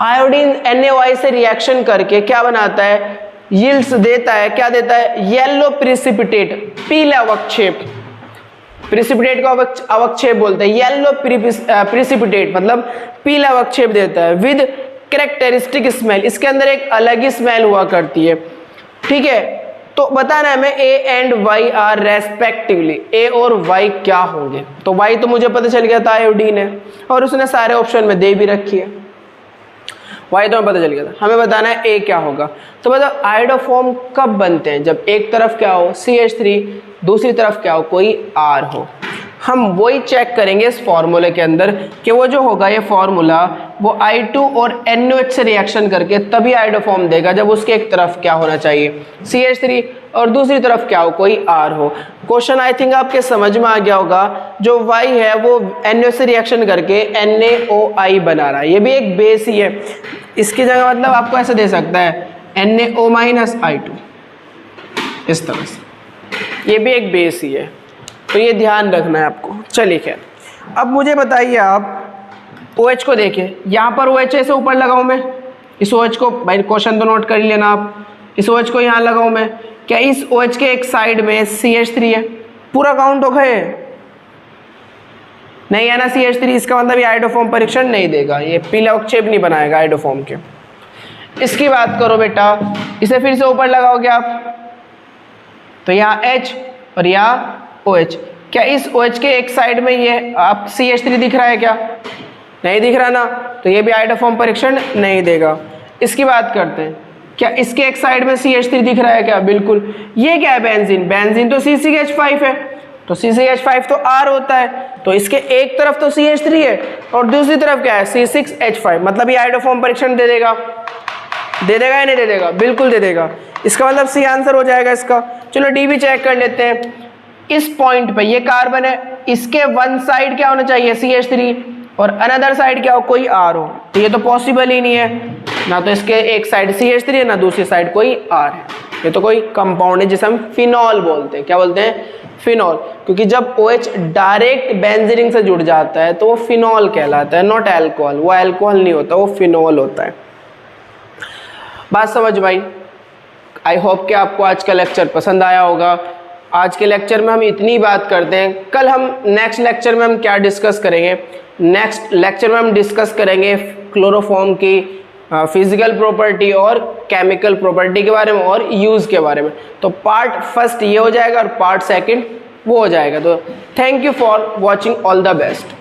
आयोडीन NaOI से रिएक्शन करके क्या बनाता है, यील्ड्स देता है, क्या देता है, येलो प्रिसिपिटेट, पीला अवक्षेप। प्रिसिपिटेट का अवक्षेप बोलते हैं, येलो प्रिसिपिटेट मतलब पीला अवक्षेप देता है विद कैरेक्टरिस्टिक स्मेल। इसके अंदर एक अलग ही स्मेल हुआ करती है, ठीक है। तो बताना है हमें A and Y are respectively, A और Y क्या होंगे। तो Y तो मुझे पता चल गया था आयोडीन है और उसने सारे ऑप्शन में दे भी रखी है, Y तो हमें पता चल गया था। हमें बताना है A क्या होगा। तो बताओ आयोडोफॉर्म कब बनते हैं, जब एक तरफ क्या हो CH3, दूसरी तरफ क्या हो कोई R हो। हम वही चेक करेंगे इस फॉर्मूले के अंदर कि वो जो होगा ये फॉर्मूला वो I2 और NaOH से रिएक्शन करके तभी आयोडोफॉर्म देगा जब उसके एक तरफ क्या होना चाहिए CH3 और दूसरी तरफ क्या हो कोई R हो। क्वेश्चन आई थिंक आपके समझ में आ गया होगा। जो Y है वो NaOH से रिएक्शन करके NaOI बना रहा है, ये भी एक बेस ही है। इसकी जगह मतलब आपको ऐसे दे सकता है NaO माइनस I2, इस तरह से, ये भी एक बेस ही है। तो ये ध्यान रखना है आपको। चलिए खैर, अब मुझे बताइए आप OH को देखें, यहाँ पर OH ऐसे ऊपर लगाऊं मैं, इस OH को, भाई क्वेश्चन तो नोट कर लेना आप, इस OH को यहाँ लगाऊं मैं, क्या इस OH के एक साइड में CH3 है, पूरा काउंट हो गए, नहीं है ना CH3, इसका मतलब ये आयोडोफॉर्म परीक्षण नहीं देगा, ये पीला अवक्षेप नहीं बनाएगा आयोडोफॉर्म के। इसकी बात करो बेटा, इसे फिर से ऊपर लगाओगे आप, तो यहाँ H और यहाँ OH, क्या इस OH के एक साइड में ये आप CH3 दिख रहा है क्या, नहीं दिख रहा ना, तो ये भी आयोडोफॉर्म परीक्षण नहीं देगा। इसकी बात करते हैं, क्या इसके एक साइड में CH3 दिख रहा है क्या, बिल्कुल। ये क्या है, बेंजीन, बेंजीन तो CCH5 है, तो CCH5 तो R होता है, तो इसके एक तरफ तो CH3 है और दूसरी तरफ क्या है C6H5, मतलब ये आयोडोफॉर्म परीक्षण दे देगा, दे देगा या नहीं दे देगा, बिल्कुल दे देगा। इसका मतलब C आंसर हो जाएगा इसका। चलो D भी चेक कर लेते हैं। इस पॉइंट पे ये कार्बन है, इसके वन साइड क्या होना चाहिए CH3 और अनदर साइड क्या हो कोई R हो, तो ये तो पॉसिबल ही नहीं है, ना तो इसके एक साइड CH3 है ना दूसरी साइड कोई R है, ये तो कोई कंपाउंड है जिसे हम फिनॉल बोलते हैं। क्या बोलते हैं, फिनॉल, क्योंकि जब OH डायरेक्ट बेंजीन से जुड़ जाता है तो वो फिनॉल कहलाता है, नॉट एल्कोहल। वो एल्कोहल नहीं होता, वो फिनॉल होता है। बात समझ भाई। आई होप कि आपको आज का लेक्चर पसंद आया होगा। आज के लेक्चर में हम इतनी बात करते हैं, कल हम नेक्स्ट लेक्चर में हम क्या डिस्कस करेंगे, नेक्स्ट लेक्चर में हम डिस्कस करेंगे क्लोरोफॉर्म की फिजिकल प्रॉपर्टी और केमिकल प्रॉपर्टी के बारे में और यूज़ के बारे में। तो पार्ट फर्स्ट ये हो जाएगा और पार्ट सेकंड वो हो जाएगा। तो thank you for watching, all the best.